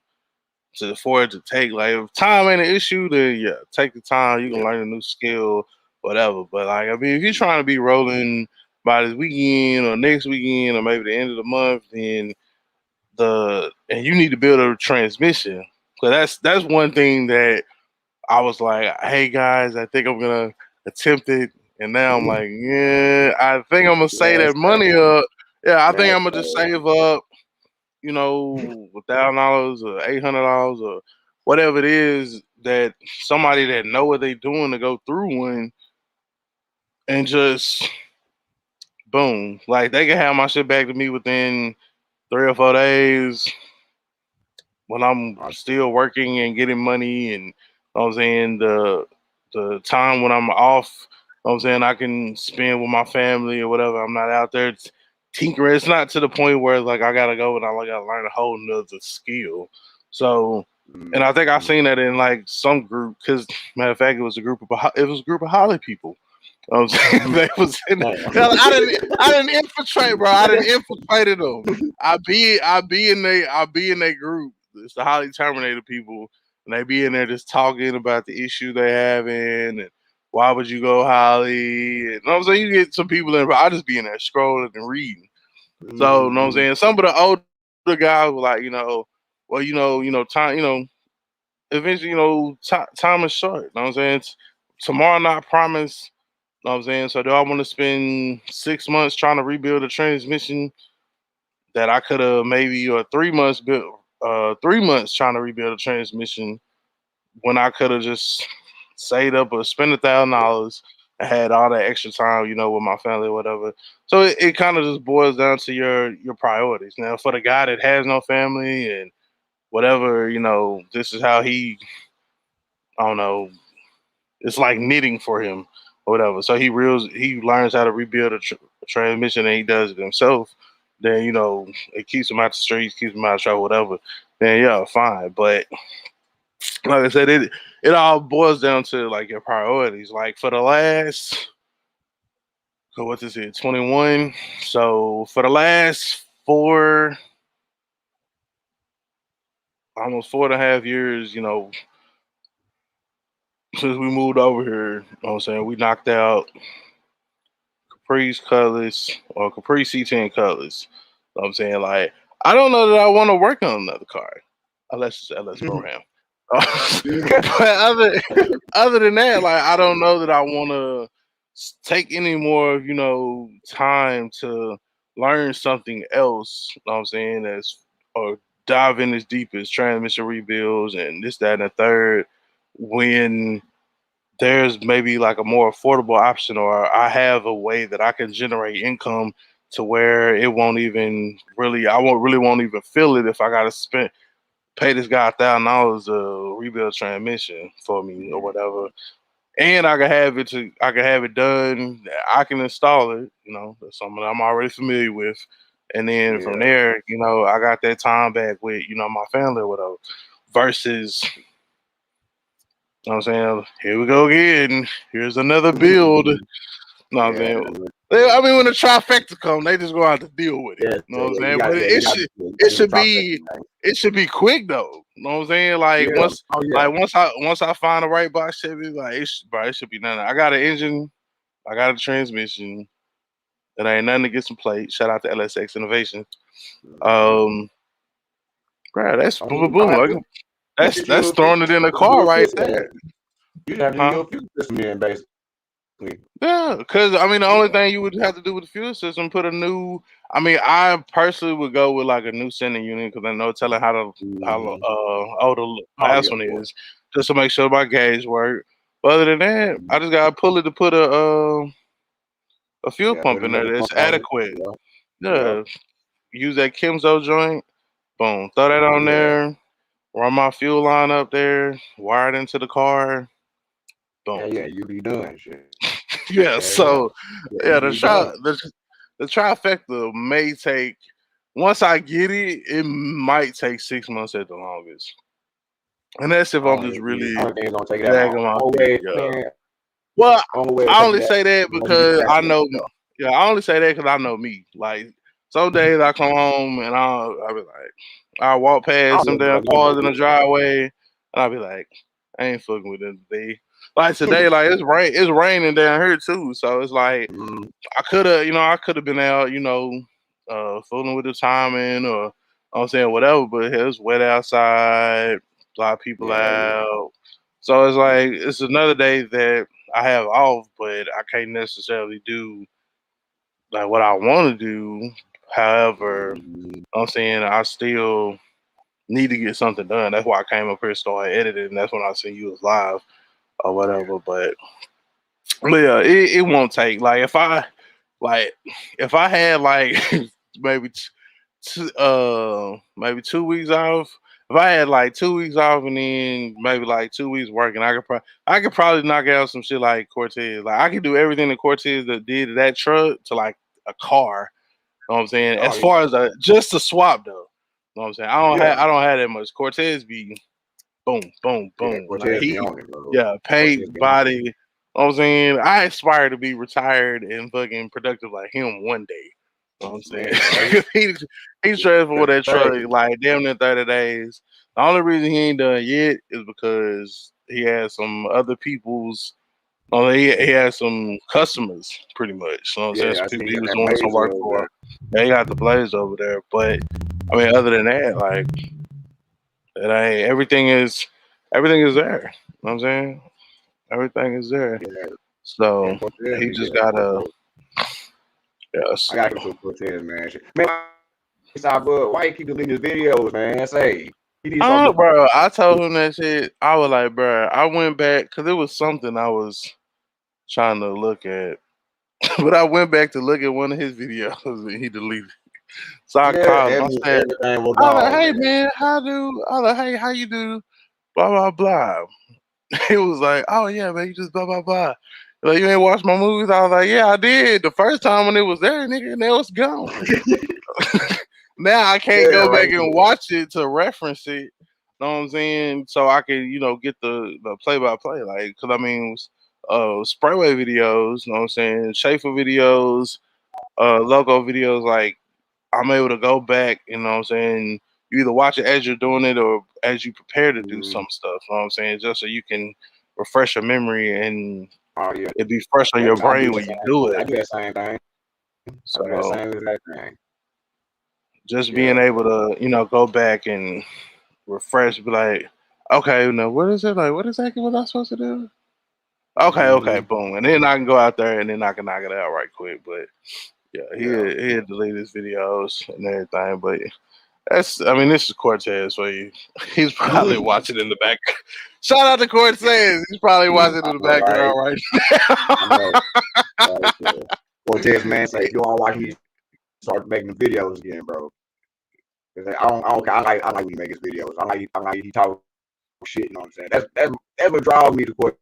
for it to take. Like if time ain't an issue, then yeah, take the time. You can yeah. learn a new skill, whatever. But like I mean, if you're trying to be rolling by this weekend or next weekend or maybe the end of the month, then and you need to build a transmission. So that's one thing that I was like, hey guys, I think I'm gonna attempt it. And now I'm like, yeah, I think I'm gonna save Man, that money up. Yeah, I think man, I'm gonna just save up, $1,000 or $800 or whatever it is that somebody that know what they doing to go through one and just boom, like they can have my shit back to me within 3 or 4 days when I'm I, still working and getting money, and you know what I'm saying the time when I'm off, you know what I'm saying I can spend with my family or whatever. I'm not out there tinkering. It's not to the point where like I gotta go and I gotta learn a whole nother skill. So, and I think I mm, seen that in like some group because matter of fact, it was a group of Holly people. You know what I'm saying they was in. damn. I didn't infiltrate, bro. I didn't infiltrate them. I be in their group. It's the highly terminated people, and they be in there just talking about the issue they having and why would you go Holly? And, you know what I'm saying? You get some people in, but I just be in there scrolling and reading. So, you know what I'm Mm, saying? Some of the older guys were like, well, time, eventually, time is short. You know what I'm saying? Tomorrow not promised. You know what I'm saying? So do I want to spend 6 months trying to rebuild a transmission that I could have maybe or 3 months built 3 months trying to rebuild a transmission when I could have just saved up or spent $1,000 and had all that extra time, with my family or whatever. So it kind of just boils down to your priorities. Now, for the guy that has no family and whatever, this is how I don't know, it's like knitting for him or whatever. So he learns how to rebuild a transmission and he does it himself. Then it keeps him out the streets, keeps him out of trouble, whatever. Then yeah, fine. But like I said, it all boils down to like your priorities. Like for the last, so what is it, 21? So for the last almost 4.5 years, since we moved over here, you know what I'm saying, we knocked out Caprice colors or Capri C10 colors. You know what I'm saying? Like, I don't know that I want to work on another car unless it's LS program. But other than that, like I don't know that I want to take any more, time to learn something else. You know what I'm saying? Or dive in as deep as transmission rebuilds and this, that, and the third. When there's maybe like a more affordable option, or I have a way that I can generate income to where it won't even really, won't even feel it if I gotta pay this guy $1,000 to rebuild transmission for me or yeah. whatever. And I can have it done. I can install it. That's something I'm already familiar with. And then from Yeah. there, I got that time back with, my family or whatever. Versus, you know what I'm saying? Here we go again. Here's another build. You know what I'm Yeah. saying? I mean, when the trifecta come, they just gonna have to deal with it. Yeah. You know what I'm You saying? got. But Yeah. You it got to do the should top be it should be quick though. You know what I'm saying? Yeah. Oh yeah. Once I find the right box Chevy, like it should be nothing. I got an engine, I got a transmission, and ain't nothing to get some plate. Shout out to LSX Innovation. Mhm. Um, bro, that's I boom, mean, boom, boom. get you That's a few throwing it in the car fuel right system. there, You have to do huh? your fuel system then, basically. Yeah, because I mean, the only Yeah. thing you would have to do with the fuel system, put a new. I mean, I personally would go with like a new sending unit because I know telling how Mhm. old the Oh last yeah. one Of course. is, just to make sure my gauge work. But other than that, Mhm. I just gotta pull it to put a fuel Yeah, pump put in there another that's pump on it. adequate. Yeah, yeah, Yeah, use that Kimzo joint. Boom, throw that on yeah, there. Run my fuel line up there. Wire it into the car. yeah, Boom. yeah. You be doing shit. Yeah. Yeah, yeah, So yeah. yeah, You be done. the trifecta may take. Once I get it, it might take 6 months at the longest, and that's if I I'm don't just even think really I don't think it's gonna take that long. dragging my Only feet. way, Yeah. man, Well, only way to I take only that say that is once you get because I traction. know. Yeah, Yeah, I only say that because I know me. Like some days I come home and I'll be like, I walk I past don't some give a damn fuck. I'm cars gonna in the do it. driveway, and I'll be like, I ain't fucking with them today. Like today, like it's raining down here too, so it's like Mm, I could have been out, fooling with the timing or I'm saying whatever, but it's wet outside, a lot of people yeah, yeah, out. So it's like it's another day that I have off, but I can't necessarily do like what I want to do. However, mm, I'm saying I still need to get something done. That's why I came up here and started editing. And that's when I see you was live or whatever. But yeah, it won't take like if I had like maybe maybe 2 weeks off. If I had like 2 weeks off and then maybe like 2 weeks working, I could probably knock out some shit like Cortez. Like I could do everything that Cortez that did to that truck to like a car. You know what I'm saying? oh As far as just to swap though. You know what I'm saying? yeah, I don't have that much. Cortez be boom, boom, yeah. boom. Like Cortez be on it, bro. yeah, Cortez paint be on body. You know what I'm saying? I aspire to be retired and fucking productive like him one day. You know what I'm it, man. saying? He's transferred with That's that truck crazy. like damn near 30 days. The only reason he ain't done yet is because he has some other people's he has some customers pretty much. You know what I'm saying? Yeah, Some I people see he you got was that doing some blazer work over for. there. Yeah, he got the blaze over there. But I mean other than that, like everything is there. You know what I'm saying? Everything is there. Yeah, yeah. So Cortez he be just there. gotta, Cortez. yeah. I gotta get to Cortez, man. Man, why you keep deleting his videos, man? Say he needs something. Bro, I told him that shit. I was like, bro, I went back because it was something I was trying to look at, but I went back to look at one of his videos and he deleted it. So I Yeah, called him. everything was I was like, gone, hey man. man, I was like, hey, how you do? Blah blah blah. He was like, oh yeah, man, you just blah blah blah. Like you ain't watched my movies? I was like, yeah, I did. The first time when it was there, nigga, and it was gone. Now I can't Yeah, go back right. and watch it to reference it. Know what I'm saying? So I can, get the play by play. Like, cause I mean, Sprayway videos. Know what I'm saying? Schaefer videos, logo videos. Like, I'm able to go back. You know what I'm saying? You either watch it as you're doing it or as you prepare to do Mm, some stuff. Know what I'm saying? Just so you can refresh your memory and oh yeah, it be fresh on yeah. your I do brain the when you same. do I it. do that same thing. I do that So same exact thing. just being Yeah. able to, go back and refresh, be like, okay, now what is it? Like, what exactly was I supposed to do? Okay, okay, Mm-hmm. boom. And then I can go out there and then I can knock it out right quick. But yeah, Yeah. he'll delete his videos and everything. But this is Cortez for you. He's probably watching in the back. Shout out to Cortez. He's probably watching I in the know, right? background right I know. Right. Yeah. Cortez, man, say you don't like he start making the videos again, bro. 'Cause I don't. I like when he make his videos. I like he talk shit. You know what I'm saying? That's what draws me to Cortez.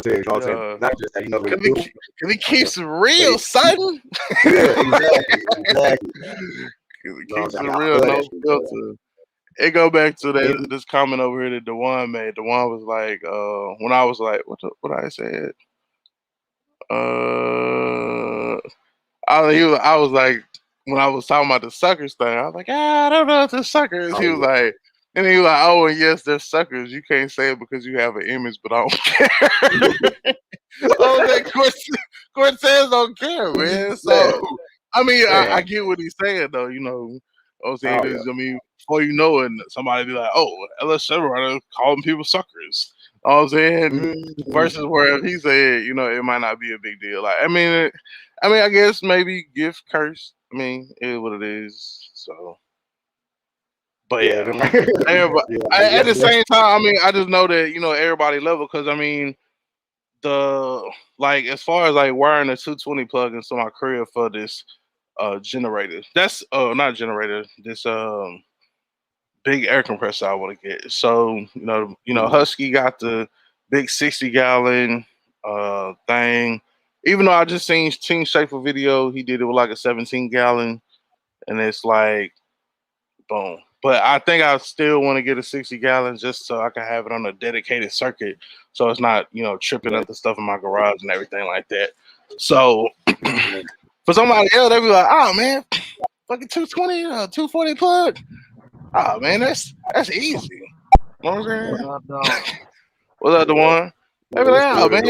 You know what I'm saying? now. Not just that he knows what Cause he do, he keeps it but real, son. yeah, exactly, man. It You know what I'm keeps saying? it I real, love that no shit, bro. filter. It go back to And this comment over here that Dewan made. Dewan was like, when I was like, what I said? Uh, I was like, when I was talking about the suckers thing, I was like, I don't know if they're suckers. He oh was like, and he was like, oh, and yes, they're suckers. You can't say it because you have an image, but I don't care. Oh, that Cortez don't care, man. yeah, So, I mean, I man. get what he's saying, though. What I'm saying Oh yeah. is, I mean, before you know it, somebody be like, oh, LS Shedder calling people suckers. You know what I'm saying? Mhm. Versus where if he said, it might not be a big deal. Like, I guess maybe gift curse. I mean, it is what it is. So, but Yeah, yeah, them, everybody. yeah, At the yeah, same time, I mean, I just know that everybody level because I mean like as far as like wiring a 220 plug into my crib for this generator. That's not generator. This big air compressor I want to get. So Husky got the big 60-gallon thing. Even though I just seen Team Schaefer video, he did it with like a 17-gallon, and it's like boom. But I think I still want to get a 60-gallon just so I can have it on a dedicated circuit, so it's not tripping up the stuff in my garage and everything like that. So for somebody else, they be like, "Oh man, fucking 220, 240 plug. Oh man, that's easy." You know what I'm saying? What's up, the one? They be like, "Oh man,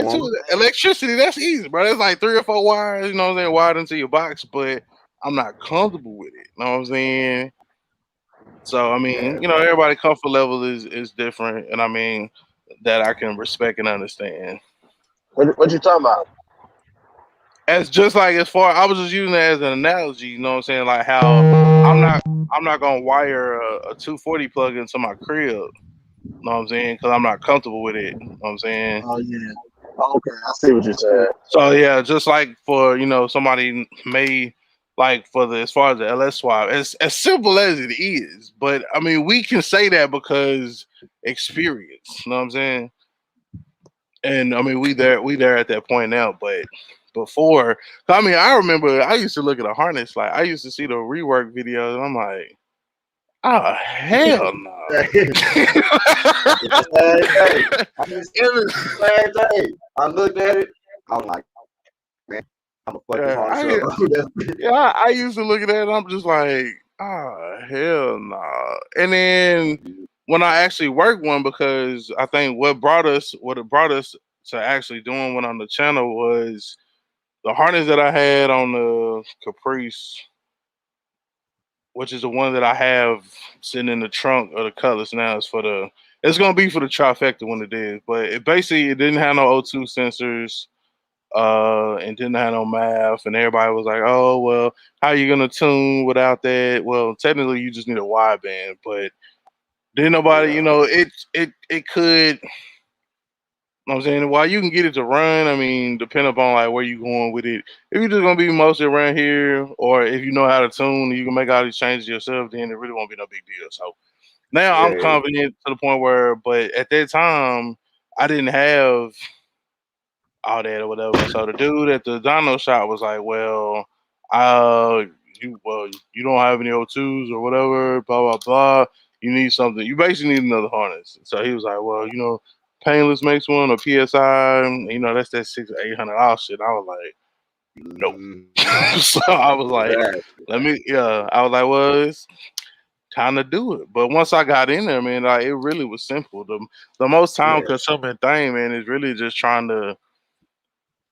electricity, that's easy, bro. It's like 3 or 4 wires, you know what I'm saying, wired into your box, but I'm not comfortable with it." You know what I'm saying? So I mean, everybody comfort level is different, and I mean that I can respect and understand. What you talking about? As just like as far, I was just using it as an analogy. You know what I'm saying? Like how I'm not gonna wire a 240 plug into my crib. You know what I'm saying? Because I'm not comfortable with it. You know what I'm saying? Oh yeah. Okay, I see what you said. So yeah, just like for somebody may like for the as far as the LS swap, as simple as it is, but I mean we can say that because experience. You know what I'm saying? And I mean we there at that point now, but before, I mean I remember I used to look at a harness, like I used to see the rework videos, and I'm like, oh hell no! I looked at it. I was like, man, I'm gonna fuck this harness up. I used to look at that, and I'm just like, oh hell no! And then when I actually worked one, because I think what it brought us to actually doing one on the channel was the harness that I had on the Caprice, which is the one that I have sitting in the trunk of the Cutlass now. It's gonna be for the trifecta when it is, but it didn't have no O2 sensors, and didn't have no math, and everybody was like, "Oh well, how are you gonna tune without that?" Well, technically, you just need a wideband, but didn't nobody, it could. You know what I'm saying, while you can get it to run, I mean, depending upon like where you going with it. If you're just gonna be mostly around here, or if you know how to tune, you can make all these changes yourself, then it really won't be no big deal. So now I'm confident to the point where, but at that time, I didn't have all that or whatever. So the dude at the dyno shop was like, "Well, you don't have any O2s or whatever, blah blah blah. You need something. You basically need another harness." So he was like, "Well, Painless makes one, or PSI. That's that $600-800 shit." I was like, "Nope." So I was like, I was like, "Well, it's time to do it." But once I got in there, man, like it really was simple. The most time consuming thing, man, is really just trying to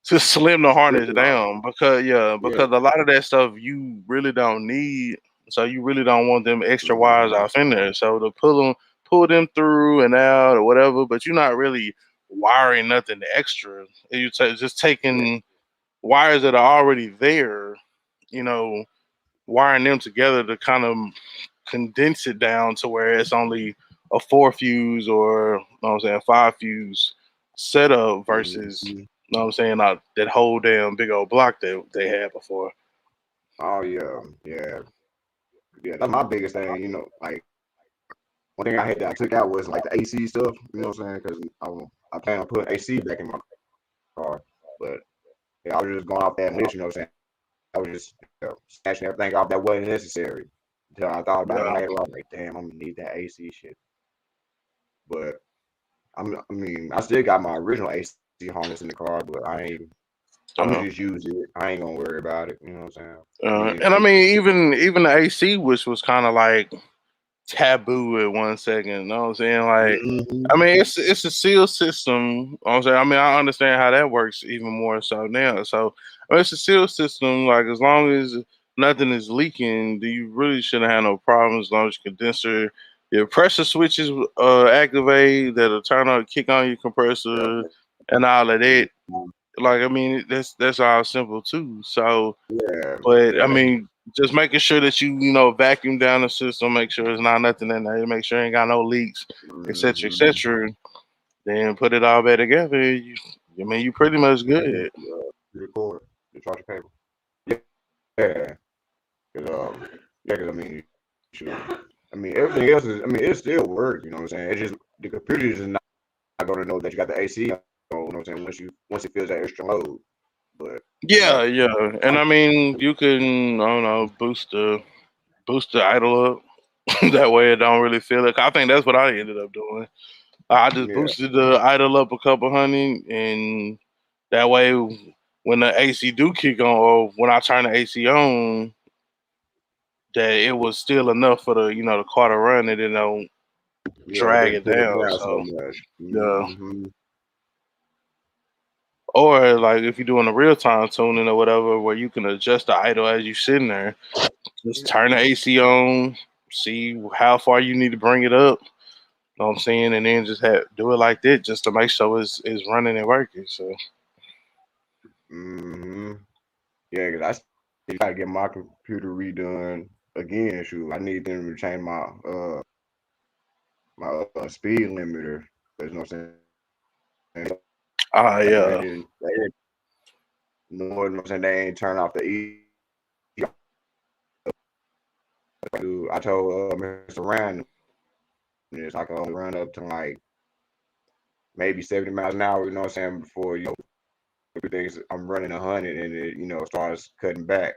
slim the harness down, because a lot of that stuff you really don't need, so you really don't want them extra wires off in there. So to pull them through and out or whatever, but you're not really wiring nothing extra. You just taking wires that are already there, wiring them together to kind of condense it down to where it's only a 4 fuse or, you know what I'm saying, 5 fuse setup versus, you know what I'm saying, that whole damn big old block that they had before. Oh yeah. That's my biggest thing. Like one thing I had that I took out was like the AC stuff. You know what I'm saying? Because I plan on putting AC back in my car, but I was just going off that mission. You know what I'm saying? I was just snatching everything off that wasn't necessary until I thought about it later. I was like, damn, I'm gonna need that AC shit. But I still got my original AC harness in the car, but I'm gonna just use it. I ain't gonna worry about it. You know what I'm saying? And I mean, even the AC, which was kind of like taboo at 1 second. You know what I'm saying? Like, I mean, it's a seal system. You know what I'm saying? I mean, I understand how that works even more so now. So it's a seal system. Like, as long as nothing is leaking, you really shouldn't have no problems. As long as your condenser, your pressure switches activate, that'll turn on, kick on your compressor, and all of that. Like, I mean, that's all simple too. So, but I mean, just making sure that you vacuum down the system, make sure there's not nothing in there, make sure it ain't got no leaks, etc., etc. Then put it all back together. I mean, you pretty much Mhm. good. Record the charge of paper. Yeah, cause yeah, cause I mean, shoot, I mean everything else is. I mean, it still works. You know what I'm saying? It's just the computer is not gonna know that you got the AC on. You know what I'm saying? Once it feels that extra load, but you Yeah, know, yeah, and I'm, I mean, you can I don't know boost the idle up. That way, it don't really feel it. I think that's what I ended up doing. I just yeah, boosted the idle up a couple hundred, and that way, when the AC do kick on, or when I turn the AC on, that it was still enough for the car to run and it don't yeah, it drag didn't it pull it down. down so So much. yeah. Hmm. Or like if you're doing a real time tuning or whatever, where you can adjust the idle as you sitting there, just turn the AC on, see how far you need to bring it up. Know what I'm saying, and then just do it like that, just to make sure it's running and working. So Hmm. Yeah, cause I still gotta get my computer redone again. Shoot, I need them to change my speed limiter. Cause you know what I'm saying? They yeah, didn't know what I'm saying. They ain't turn off the E. Dude, I told Mr. Random this I can only run up to like maybe 70 miles an hour. You know what I'm saying? Before everything's I'm running 100 and it starts cutting back.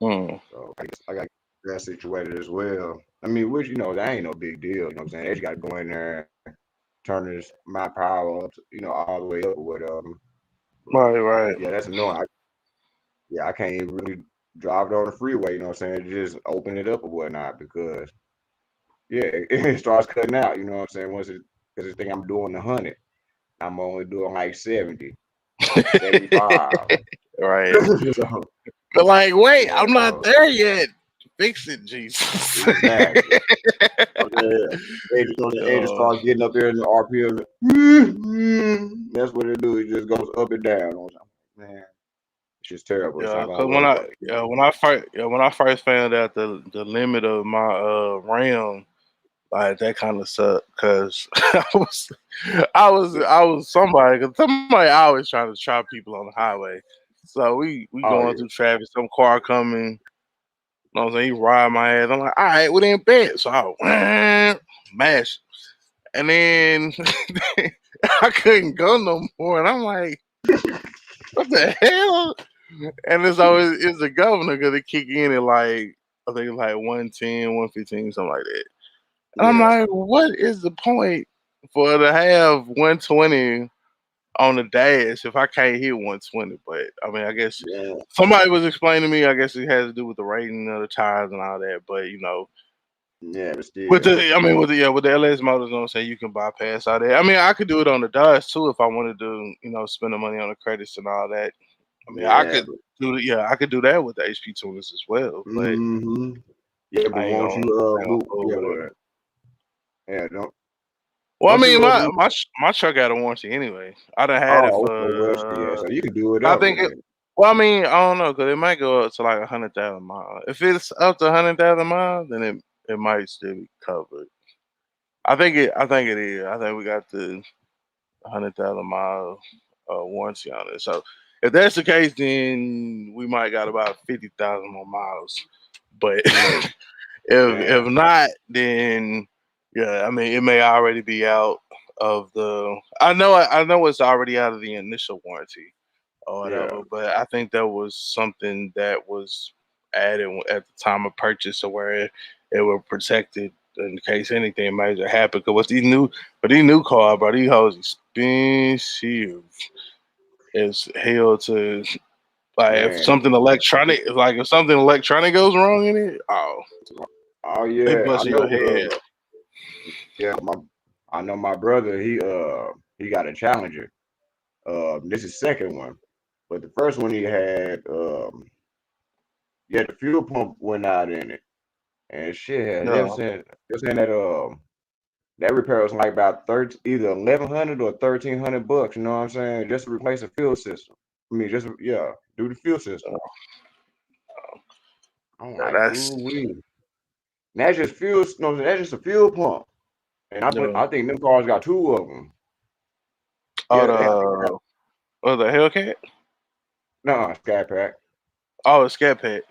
mm, So I got that situated as well. I mean, which that ain't no big deal. You know what I'm saying? They just got to go in there, turn my power up, all the way up or whatever. But right, right. yeah, that's annoying. I can't even really drive it on the freeway. You know what I'm saying? Just open it up or whatnot because yeah, it starts cutting out. You know what I'm saying? Because this thing I'm doing 100, I'm only doing like 70, 75. Right. So But like, wait, yeah, I'm not so there yet. Fix it, Jesus. exactly. Yeah, they just uh, start getting up there in the RPM. That's what it do. It just goes up and down. Man, it's just terrible. It's yeah, not gonna because work. when I first found out the limit of my RAM, like that kind of sucked. Cause I was somebody. Cause somebody always trying to trap people on the highway. So we Oh going yeah, through traffic. Some car coming. You know what I'm saying? He ride my ass. I'm like, all right, we didn't bet. So I mash. And then I couldn't go no more. And I'm like, what the hell? And it's the governor because it kick in at like, I think it's like 110, 115, something like that. And I'm yeah, like, what is the point for to have 120 on the dash if I can't hit 120? But I mean, I guess yeah, somebody was explaining to me, I guess it has to do with the rating of the tires and all that. But yeah. But with still, the, I mean, with the LS motors, you know what I'm saying, you can bypass all that. I mean, I could do it on the Dodge too if I wanted to, spend the money on the credits and all that. I mean, I yeah, could I could do that with the HP tuners as well, but mm-hmm. Yeah, but I ain't won't gonna, you I ain't gonna boot? fool Yeah, with it. but yeah, Well, I don't you mean, my boot? my my truck got a warranty anyway. I done had it Oh, okay, well, yeah. for So you can do it I up think it. then. Well, I mean, I don't know because it might go up to like 100,000 miles. If it's up to 100,000 miles, then it might still be covered. I think it is. I think we got the 100,000 mile warranty on it. So if that's the case, then we might got about 50,000 more miles. But Mm, if damn. not, then yeah, I mean it may already be out of the. I know it's already out of the initial warranty or Yeah, whatever. But I think that was something that was added at the time of purchase, so where it were protected in case anything major happened. Because with these new cars, bro, these hoes expensive as hell to. Like man. if something electronic goes wrong in it, oh, Oh they yeah, I bust know. your head. Yeah, I know my brother. He got a Challenger. This is second one, but the first one he had, yeah, the fuel pump went out in it, and shit, No, they're saying that repair was like about either 1,100 or 1,300 bucks. You know what I'm saying? Just to replace a fuel system. I mean, just yeah, do the fuel system. I'm yeah, like, that's ooh wee. That's just fuel. No, that's just a fuel pump. And no. I think them cars got two of them. Oh, Yeah, the Hellcat. the Hellcat. No, Scat Pack. Oh, the Scat Pack.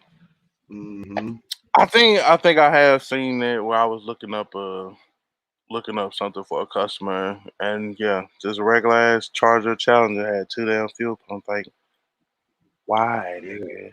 Mm-hmm. I think I have seen it where I was looking up something for a customer, and yeah, just a regular ass Charger Challenger had two damn fuel pumps. Like, why, Yeah. nigga?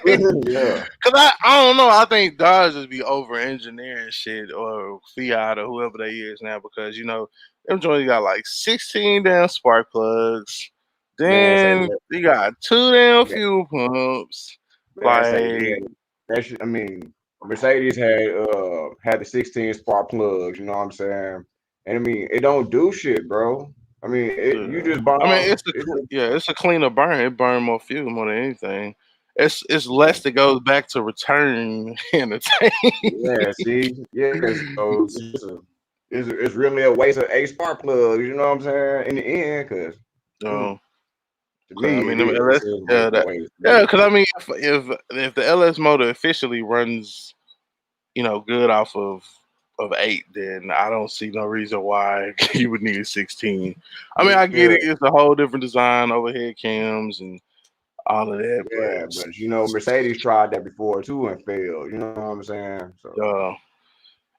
Yeah. Yeah. Cause I don't know. I think Dodge just be over engineering shit or Fiat or whoever they is now because them joints got like 16 damn spark plugs. Man, say Then that. you got two damn Man, fuel pumps. man, say Like, that. I mean, Mercedes had the 16 spark plugs. You know what I'm saying? And I mean, it don't do shit, bro. I mean, you just I mean, bomb. It's it's a cleaner burn. It burn more fuel more than anything. It's yeah, less that goes back to return in the tank. yeah. See, yeah. So it's really a waste of 8 spark plugs. You know what I'm saying? In the end, because So, to 'cause, I me, mean, it them is. LS, It's a yeah, waste. yeah. Because I mean, if the LS motor officially runs, good off of 8, then I don't see no reason why you would need a 16. I mean, I get Yeah, it; it's a whole different design, overhead cams, and all of that. yeah. But Mercedes tried that before too and failed. You know what I'm saying? So But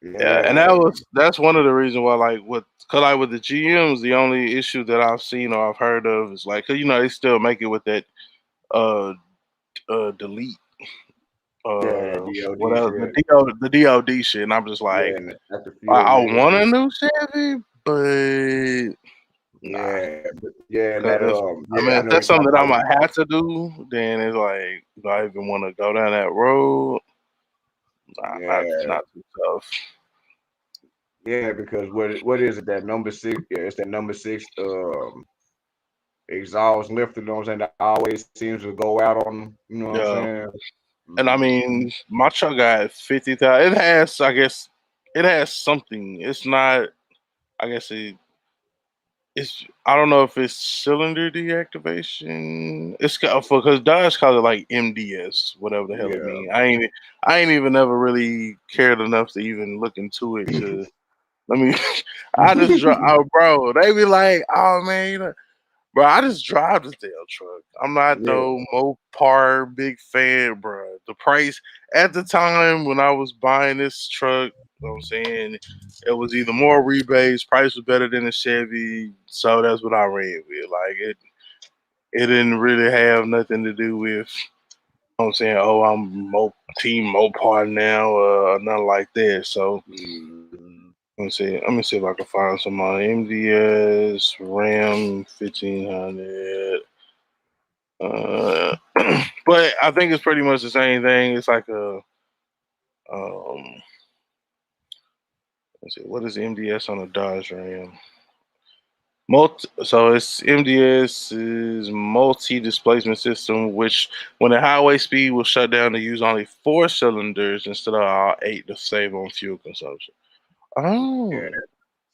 yeah, and yeah, that's one of the reasons why, like, with the GMs, the only issue that I've seen or I've heard of is like, 'cause, they still make it with that uh delete yeah. That DOD what else, shit. the DOD shit, and I'm just Yeah, like, and after I man. want a new Chevy, but nah. Yeah, but yeah, and that Because yeah, I if know that's you're talking something that I about. might have to do, then it's like, do I even want to go down that road? Nah, Yeah, not too tough. yeah, because what is it? That number 6? Yeah, it's that number 6 exhaust lifter. You know what I'm saying? That always seems to go out on them. You know what I'm Yeah. saying? And I Mm-hmm. mean, my truck got 50,000. It has, I guess, it has something. It's not. I guess it's. I don't know if it's cylinder deactivation. It's because Dodge call it like MDS, whatever the hell it Yeah. means. I ain't even ever really cared enough to even look into it. To let me. I just drive. Oh, bro, they be like, oh man, bro, I just drive this damn truck. I'm not Yeah. no Mopar big fan, bro. The price at the time when I was buying this truck, you know what I'm saying, it was either more rebates, price was better than a Chevy, so that's what I ran with. Like it didn't really have nothing to do with, you know what I'm saying, oh, I'm team Mopar now, or nothing like that. So Mm-hmm. let me see if I can find some MDS Ram 1500. Uh, but I think it's pretty much the same thing. It's like um, let's see, what is MDS on a Dodge Ram? So it's MDS is multi displacement system, which when the highway speed will shut down to use only 4 cylinders instead of all 8 to save on fuel consumption. Yeah. Oh, yeah,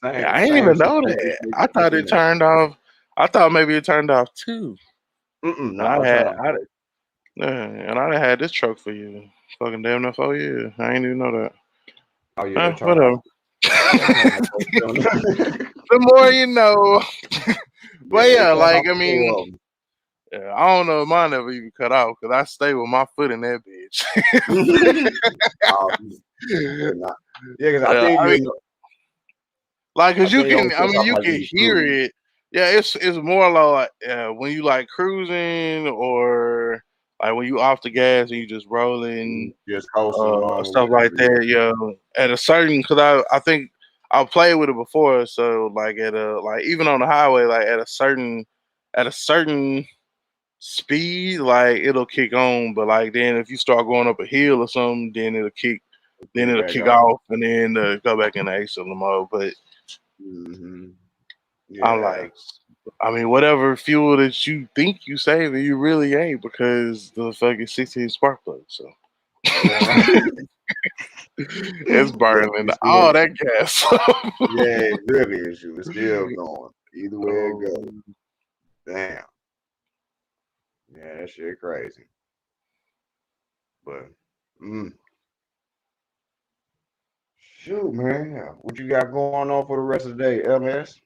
Same I didn't same even know situation that. I thought in it that. turned off. I thought maybe it turned off too. And No, turn on. Yeah, and I done had this truck for you, fucking damn near 4 years. I ain't even know that. Oh yeah, turn Whatever. off. Yeah, turn off both cylinders. The more you know. Yeah, But they yeah, turn like off I 4 mean, of them. yeah, I don't know if mine ever even cut off because I stay with my foot in that bitch. Oh, yeah, nah. Yeah, because I I think mean, like, I cause you think it can, only I cuts mean, off you like when can you hear cruise. it. Yeah, it's more like when you like cruising or like when you off the gas and you just rolling. Just coasting along or Stuff like whatever. that. Yeah, at a certain, because I think I've played with it before. So like like even on the highway, like at a certain speed, like it'll kick on. But like then if you start going up a hill or something, then Kick it'll back kick off. off and then go back in the accident mode. But Hmm. I'm Yeah. like, I mean, whatever fuel that you think you saving, you really ain't because the fucking 16 spark plug. So Yeah. it's Yeah, burning it's all still, that gas. yeah, it really is. It's still going. Either way it goes. Um, Damn. Yeah, that shit crazy. But mm, shoot, man. What you got going on for the rest of the day, LS?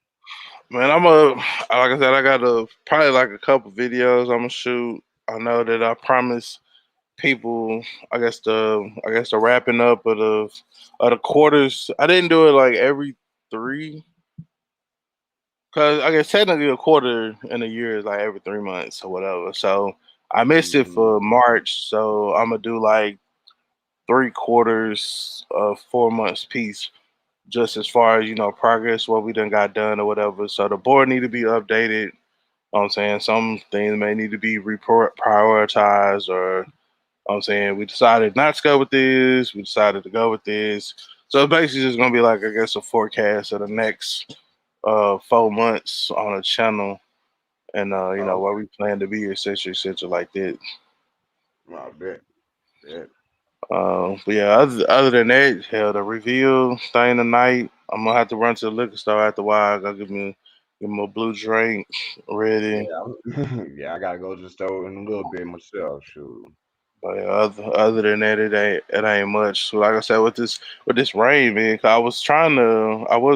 Man, like I said, I got probably like a couple videos I'm gonna shoot. I know that I promised people, I guess the wrapping up of the quarters. I didn't do it like every three, cause I guess technically a quarter in a year is like every 3 months or whatever. So I missed it Mhm. for March, so I'm gonna do like 3 quarters of 4 months piece, just as far as progress, what we done got done or whatever. So the board need to be updated. Know what I'm saying some things may need to be prioritized, or I'm saying we decided not to go with this. We decided to go with this. So it's basically just gonna be like, I guess, a forecast of the next 4 months on a channel, and Oh, where we plan to be, etc., like that. I bet. Bet. But yeah, other than that, hell, the reveal thing tonight. I'm gonna have to run to the liquor store after a while. I gotta give me a blue drink ready. Yeah, yeah. I gotta go to the store in a little bit myself. Shoot. But yeah, other than that, it ain't much. So like I said, with this rain, man, 'cause I was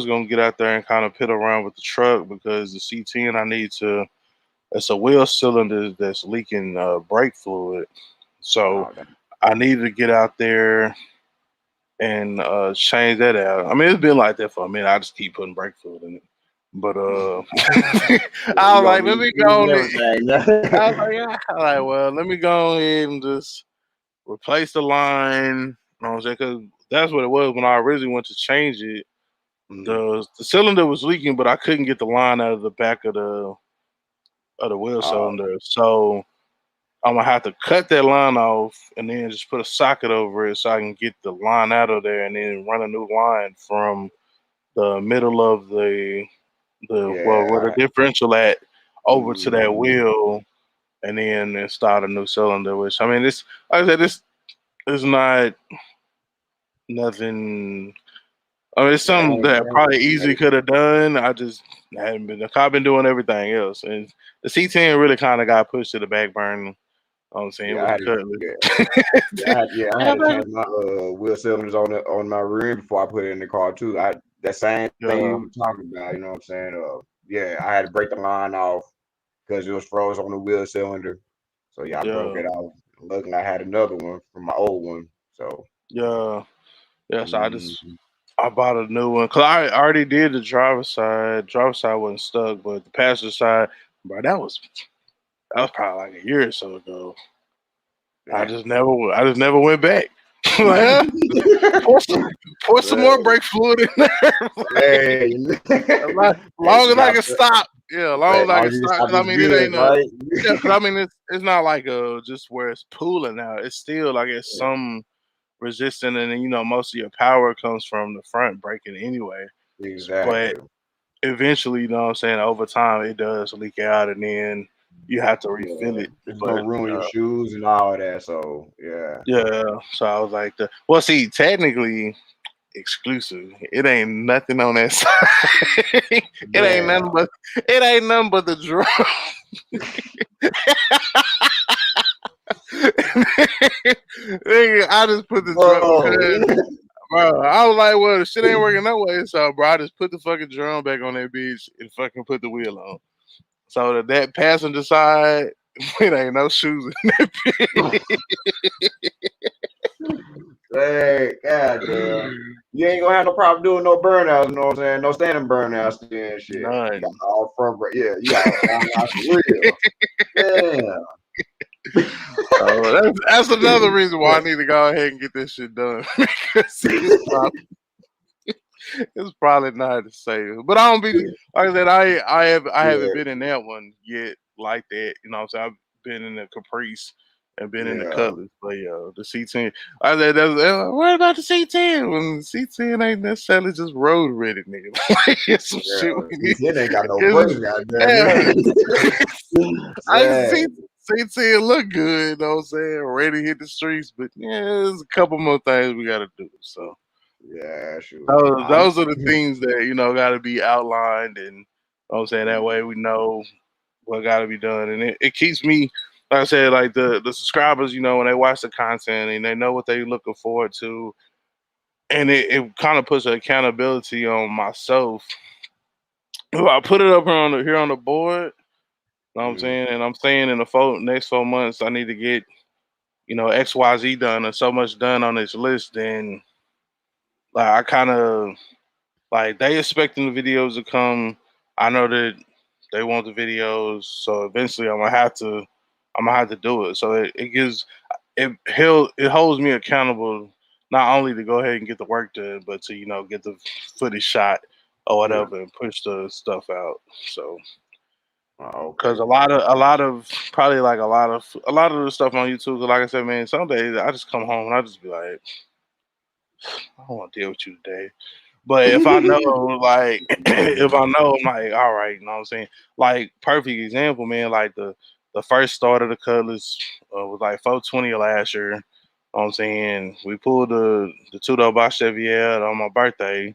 gonna get out there and kind of pit around with the truck, because the C10 I need to. It's a wheel cylinder that's leaking brake fluid, so Oh, that, I needed to get out there and change that out. I mean, it's been like that for a minute. I just keep putting brake fluid in it, but I you was gonna like, let need me shoes go and on it. I was everything. like, yeah. I was like, well, let me go ahead and just replace the line. You know what I'm saying? Because that's what it was when I originally went to change it. Mm. The cylinder was leaking, but I couldn't get the line out of the back of the wheel Oh, cylinder. So I'm gonna have to cut that line off and then just put a socket over it so I can get the line out of there, and then run a new line from the middle of the well, where the yeah. differential at, over to that Mm, wheel, and then install a new cylinder. Which, I mean, this, like I said, this is not nothing. I mean, it's yeah, something that probably easily could have done. I just hadn't been. I've been doing everything else, and the C10 really kind of got pushed to the back burner. You know what I'm saying, yeah, with I the had to, cutlass. yeah, I had Yeah, to baby. change my wheel cylinders on my rim before I put it in the car too. That same thing Yeah, you were talking about. You know what I'm saying? Yeah, I had to break the line off because it was froze on the wheel cylinder. So yeah, I broke yeah, it off. Luckily, I had another one from my old one. So yeah, yeah. So mm, I bought a new one because I already did the driver's side. Driver's side wasn't stuck, but the passenger side, bro, that was probably like a year or so ago. that. I just never went back. Like, pour some, pour some more Hey, brake fluid in there. Like, hey, hey, long you as I got can stop. Yeah, long as as I long can as you can stop. stop Because I this mean, it ain't good, a. right? Yeah, because I mean, it's not like just where it's pooling out. It's still like it's some resistant, and then most of your power comes from the front braking anyway. But Exactly. eventually, you know what I'm saying, over time it does leak out, and then you have to refill Yeah, it. it's gonna But ruin your shoes and all that. So yeah, yeah, so I was like, well, see, technically exclusive. It ain't nothing on that side. it ain't damn. nothing but it ain't nothing but the drum. Nigga, I just put the drum Whoa. because, bro, I was like, well, the shit ain't working no way. So, bro, I just put the fucking drum back on that bitch and fucking put the wheel on. So that passenger side, it ain't no shoes in that bitch. Hey, goddamn. You ain't gonna have no problem doing no burnouts, you know what I'm saying? No standing burnouts and shit. You got None. all front yeah, you got all out for real. Damn. So that's another reason why I need to go ahead and get this shit done. Because it's probably not the same. But I don't be like I said, I haven't Yeah, been in that one yet like that. You know what I'm saying? I've been in the Caprice and been in the yeah, Cutlass. But yeah, the C10. I said, what about the C10? When the C10 ain't necessarily just road ready, nigga. Like, it's some yeah. shit we need. He ain't got no brakes, It's, goddamn yeah. it. I see Dang. C10 look good, you know what I'm saying? Ready to hit the streets, but yeah, there's a couple more things we gotta do. So Yeah, shoot. those are the things that got to be outlined, and what I'm saying that way we know what got to be done, and it keeps me, like I said, like the subscribers, when they watch the content and they know what they looking forward to, and it kind of puts an accountability on myself Well, I put it up here on the board. You know what I'm Mm, saying? And I'm saying in the next 4 months, I need to get, XYZ done or so much done on this list. Then, like, I kind of like they expecting the videos to come. I know that they want the videos, so eventually I'm gonna have to do it. So it holds me accountable not only to go ahead and get the work done, but to get the footage shot or yeah. whatever and push the stuff out. So Okay. because a lot of probably like a lot of the stuff on YouTube. 'Cause like I said, man, some days I just come home and I just be like, I don't want to deal with you today. But if I know, like, if I know, I'm like, all right, you know what I'm saying? Like, perfect example, man. Like the first start of the Cutlass was like 420 last year. You know what I'm saying? We pulled the two door box Chevy on my birthday.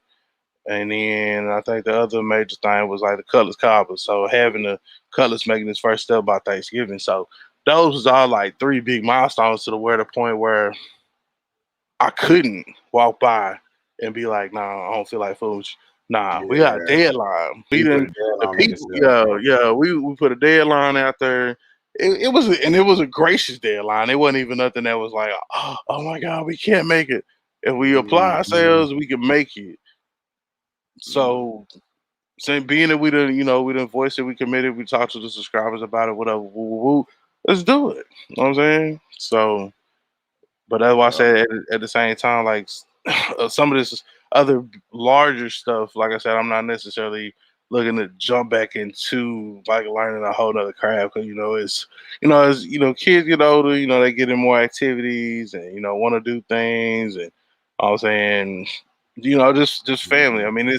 And then I think the other major thing was like the Cutlass Copper. So having the Cutlass making his first step by Thanksgiving. So those was all like three big milestones to the point where I couldn't walk by and be like, nah, I don't feel like food. Nah, we got a Yeah. deadline. We You put a didn't the deadline on people, yourself. yeah, we put a deadline out there. It was a gracious deadline. It wasn't even nothing that was like, oh my God, we can't make it. If we apply Mm-hmm. ourselves, we can make it. Mm, So same being that we didn't voice it, we committed, we talked to the subscribers about it, whatever. Woo, woo, woo, let's do it. You know what I'm saying? So but that's why I yeah. said at the same time, like some of this other larger stuff, like I said, I'm not necessarily looking to jump back into like learning a whole nother craft because as kids get older, they get in more activities and want to do things and I'm saying, just family. I Mhm. mean,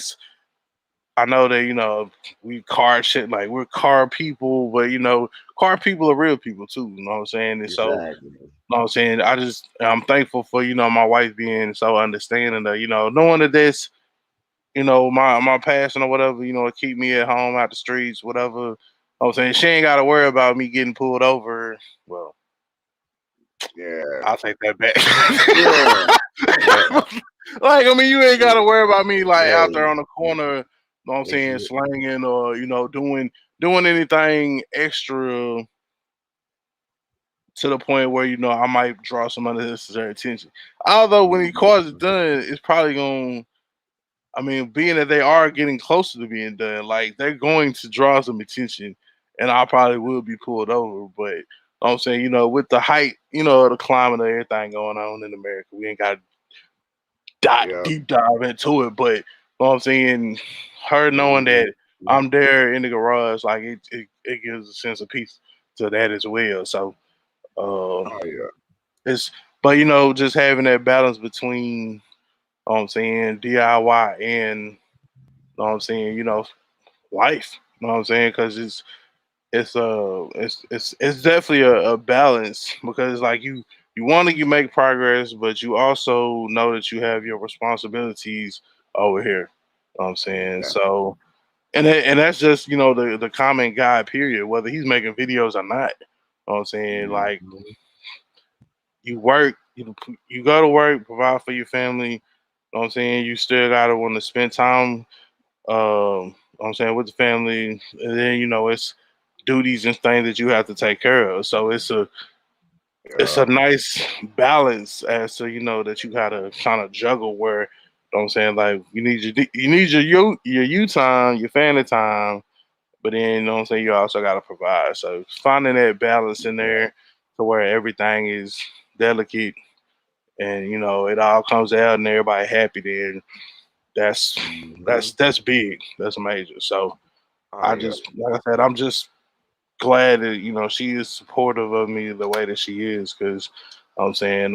I know that we car shit like we're car people, but car people are real people too. You know what I'm saying? And so Exactly. know what I'm saying? I'm thankful for, my wife being so understanding that, knowing that this, my passion or whatever, keep me at home out the streets, whatever. Know what I'm saying she ain't gotta worry about me getting pulled over. Well, Yeah. I'll take that back. Yeah. But Like, I mean, you ain't gotta worry about me like out there hey, on the corner, know what I'm if saying, you slanging or, doing anything extra to the point where I might draw some unnecessary attention. Although when the cars is done, it's probably going. I mean, being that they are getting closer to being done, like they're going to draw some attention, and I probably will be pulled over. But I'm saying, with the height, the climate and everything going on in America, we ain't got to yeah. deep dive into it. But I'm saying, her knowing Mhm. that I'm there in the garage, like it gives a sense of peace to that as well. So. Um, Oh yeah. It's but just having that balance between I'm saying DIY and I'm saying, life. What I'm saying? Because it's definitely a balance because like you want to make progress, but you also know that you have your responsibilities over here. Know what I'm saying? Exactly. So and that's just, the common guy, period, whether he's making videos or not. Know what I'm saying? Like Mhm. you work, you go to work, provide for your family. Know what I'm saying? You still gotta want to spend time, know what I'm saying, with the family, and then it's duties and things that you have to take care of. So it's a Yeah. nice balance as to that you gotta kind of juggle where. Know what I'm saying, like you need your you time, your family time, but then you know what I'm saying you also gotta provide. So finding that balance in Yeah. there to where everything is delicate and it all comes out and everybody happy, then that's Mhm. that's big, that's major. So Oh I yeah. just, like I said, I'm just glad that she is supportive of me the way that she is because I'm saying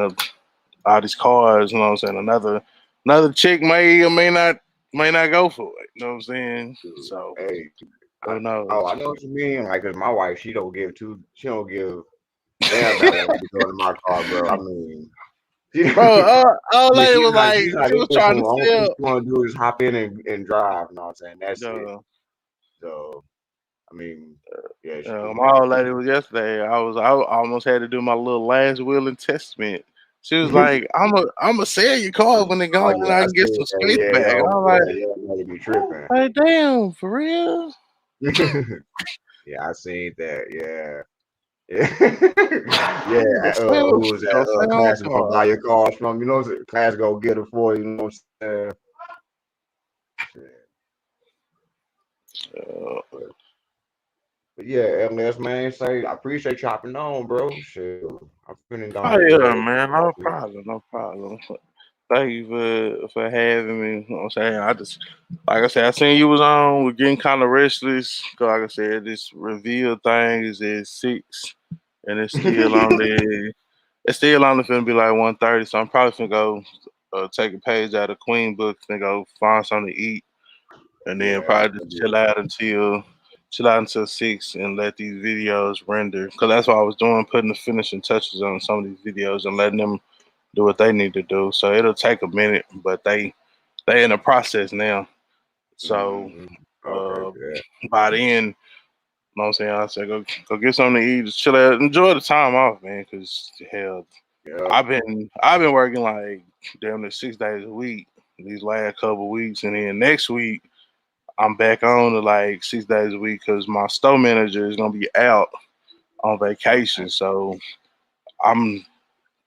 all these cars, you know what I'm saying, another chick may or may not go for it, you know what I'm saying? Dude. So Hey, I who knows. I know what you mean. Like, 'cause my wife, she don't give a damn about what I be doing in my car, bro. I mean, she, Bro, old yeah, lady was like, she's not she was into trying some. to Only thing sell. she want to do is hop in and drive. You know what I'm saying? That's it. uh, So I mean, yeah, she. My old lady was yesterday. I almost had to do my little last will and testament She was like, I'm a sell your car when they Oh gone and yeah, I I can get seen some that. space Yeah, back. And yo, I'm yeah, yeah, they be tripping. like, damn, for real? Yeah, I seen that. Yeah. Yeah, yeah. Sell, Who was go that? sell Class is gonna car. buy your cars from. You know, class go get it for you. You know what I'm saying? Shit. Uh, But, but yeah, LS man, say I appreciate chopping on, bro. Shit, I'm finna go oh ahead and get yeah, ready man, for no this. problem, no problem. Thank you for having me. You know what I'm saying? I just like I said, I seen you was on. We're getting kind of restless. 'Cause like I said, this reveal thing is at 6, and it's still only finna be like 1:30. So I'm probably finna go take a page out of Queen book and go find something to eat, and then Yeah, probably just chill out until 6 and let these videos render. Cause that's what I was doing, putting the finishing touches on some of these videos and letting them do what they need to do. So it'll take a minute, but they in the process now. So hmm Okay, uh, yeah, by then, know what I'm saying? I said go get something to eat, just chill out, enjoy the time off, man. Cause hell, yeah. I've been working like damn near 6 days a week these last couple weeks, and then next week I'm back on to like 6 days a week because my store manager is gonna be out on vacation. So I'm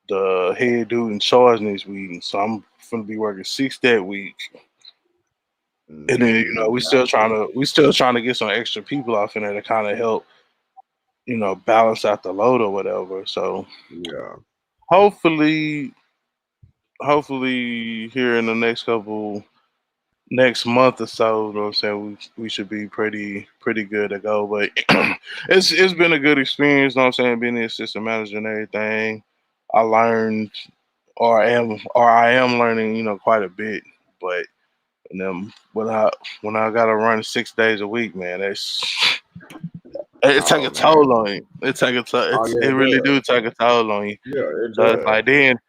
the head dude in charge next week. So I'm gonna be working 6 that week. And then we still trying to get some extra people off in there to kind of help, balance out the load or whatever. So Yeah. hopefully, here in the next month or so, you know what I'm saying, we should be pretty good to go. But it's been a good experience, you know what I'm saying, being the assistant manager and everything. I learned I am learning, quite a bit. But and then when I gotta run 6 days a week, man, it take Oh a man. toll on you. Oh yeah, It it really does. do take a toll on you. Yeah, it So it's does. like then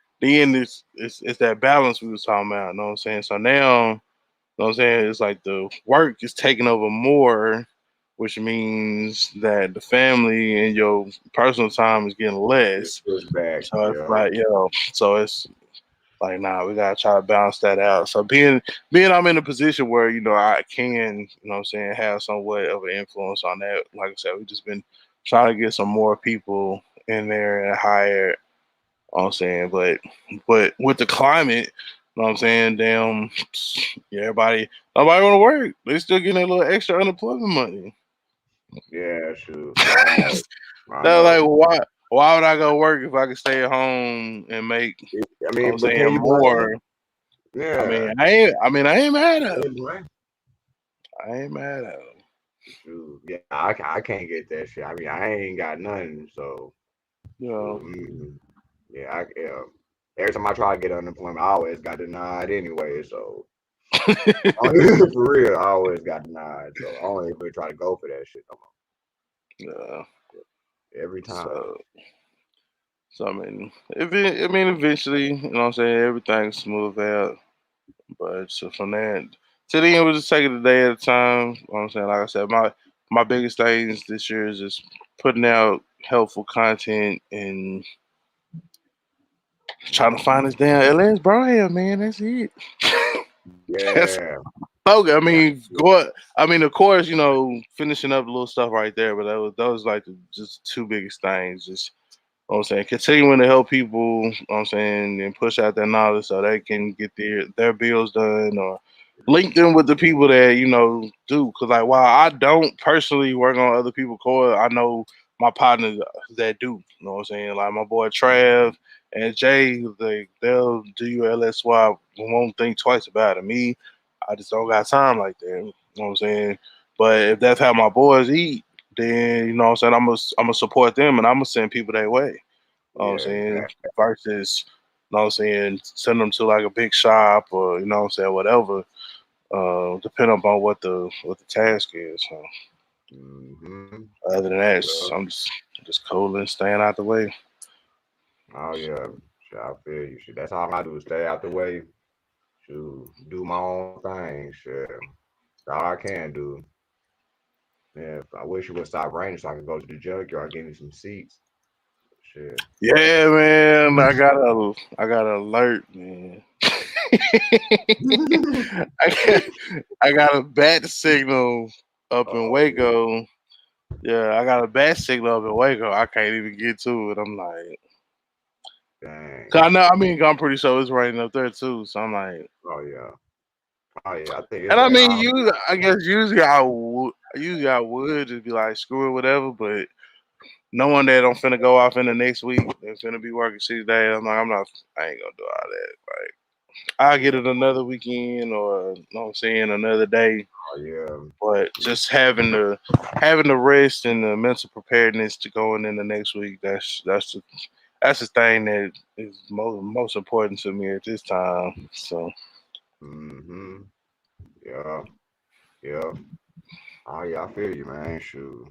it's that balance we was talking about, you know what I'm saying? So now, you know what I'm saying, it's like the work is taking over more, which means that the family and your personal time is getting It's less. pushed back. So it's Yeah. like, so it's like, nah, we gotta try to balance that out. So being I'm in a position where, I can, what I'm saying, have somewhat of an influence on that. Like I said, we just been trying to get some more people in there and hire, what I'm saying, but with the climate, you know what I'm saying, damn, yeah, nobody wanna work. They still getting a little extra unemployment money. Yeah, shoot. Yeah, I know. I They're like, know. well, why would I go work if I could stay at home and make, I what I'm mean, but saying, can you blame more? them? Yeah. I ain't mad at Can you him. blame? I ain't mad at him. Shoot. Yeah, I can't get that shit. I mean, I ain't got nothing. So, You shoot. know. Yeah, yeah. Every time I try to get unemployment, I always got denied anyway. So, for real, I always got denied. So, I don't even try to go for that shit no Yeah. more. Every time. So eventually, you know what I'm saying, everything's smooth out. But so from that to the end, we're just taking a day at a time. You know what I'm saying, like I said, my biggest things this year is just putting out helpful content and trying to find hmm this damn LS Brian, man. That's it. That's Yeah. okay. I Yeah. mean, go. I mean, of course, finishing up the little stuff right there, but those like just two biggest things. Just, you know what I'm saying, continuing to help people, you know what I'm saying, and push out their knowledge so they can get their bills done or link them with the people that do. Because like while I don't personally work on other people's code, I know my partners that do. You know what I'm saying? Like my boy Trav and Jay, they'll do your LSY, won't think twice about it. Me, I just don't got time like that. You know what I'm saying? But if that's how my boys eat, then you know what I'm saying, I'm gonna support them and I'm gonna send people their way. You know what I'm Yeah. saying? Exactly. Versus, you know what I'm saying, send them to like a big shop or what I'm saying, whatever. Depending upon what the task is. So hmm other than that, Yeah. I'm just cool and staying out the way. Oh yeah. Shit, I feel you. Shit, that's all I do is stay out the way. To do my own thing. Shit. That's all I can do. Yeah, I wish it would stop raining so I could go to the junkyard and get me some seats. Shit. Yeah, man. I got an alert, man. I I got a bat signal up in Oh, Waco. Yeah, I got a bat signal up in Waco. I can't even get to it. I'm like, dang. 'cause I know. I mean, I'm pretty sure it's raining up there too. So I'm like, Oh yeah. Oh yeah. I think it's and I raining mean, all. I guess usually I would just be like, screw it, whatever. But knowing that I'm finna go off in the next week and finna be working 6 days, I'm like, I ain't gonna do all that. Like, I'll get it another weekend or, you know what I'm saying, another day. Oh yeah. But just having the rest and the mental preparedness to going in the next week, that's the thing that is most important to me at this time. So Mm-hmm. Yeah. Yeah. Oh yeah. I feel you, man. Shoot.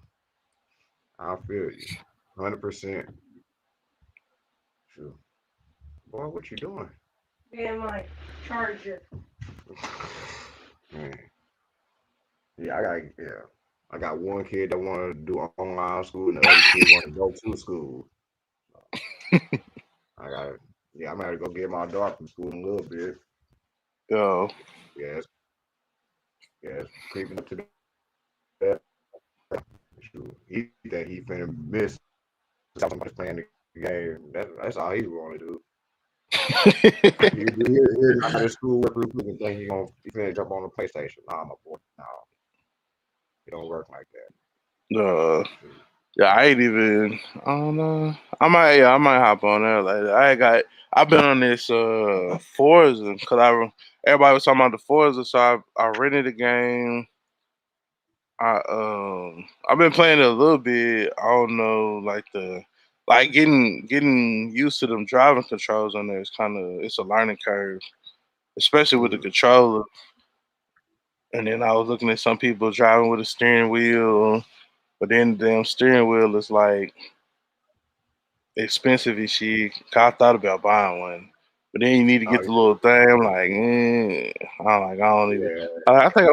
I feel you. 100%. Shoot. Boy, what you doing? And my charger. Man. Yeah, I got one kid that want to do online school, and the other kid want to go to school. I got, yeah, I'm gonna go get my daughter from school in a little bit. yo, Yes, yes, creeping up to that. Shoot, he think he finna miss somebody playing the game. That's all he want to do. He knock out his schoolwork real quick and think he finna jump on the PlayStation. Nah, my boy, no, it don't work like that. uh, Shoot. yeah, I ain't even. I don't know. I might hop on there later. I've been on this Forza because everybody was talking about the Forza, so I rented the game. I've been playing it a little bit. I don't know, like getting used to them driving controls on there. It's a learning curve, especially with the Mm. controller. And then I was looking at some people driving with a steering wheel, but then the damn steering wheel is like expensive and shit. I thought about buying one, but then you need to Oh get the little thing. I'm like, I don't even. yeah, I yeah. think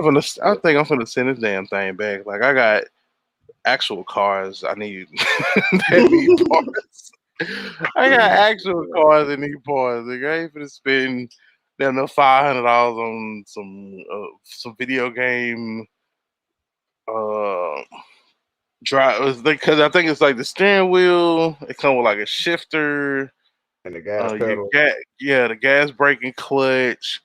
I'm gonna send this damn thing back. Like I got actual cars I need that need parts. I got actual cars that need parts. Like, I ain't finna spend damn near $500 on some video game uh drive because I think it's like the steering wheel. It comes with like a shifter. And the gas pedal. The gas braking clutch.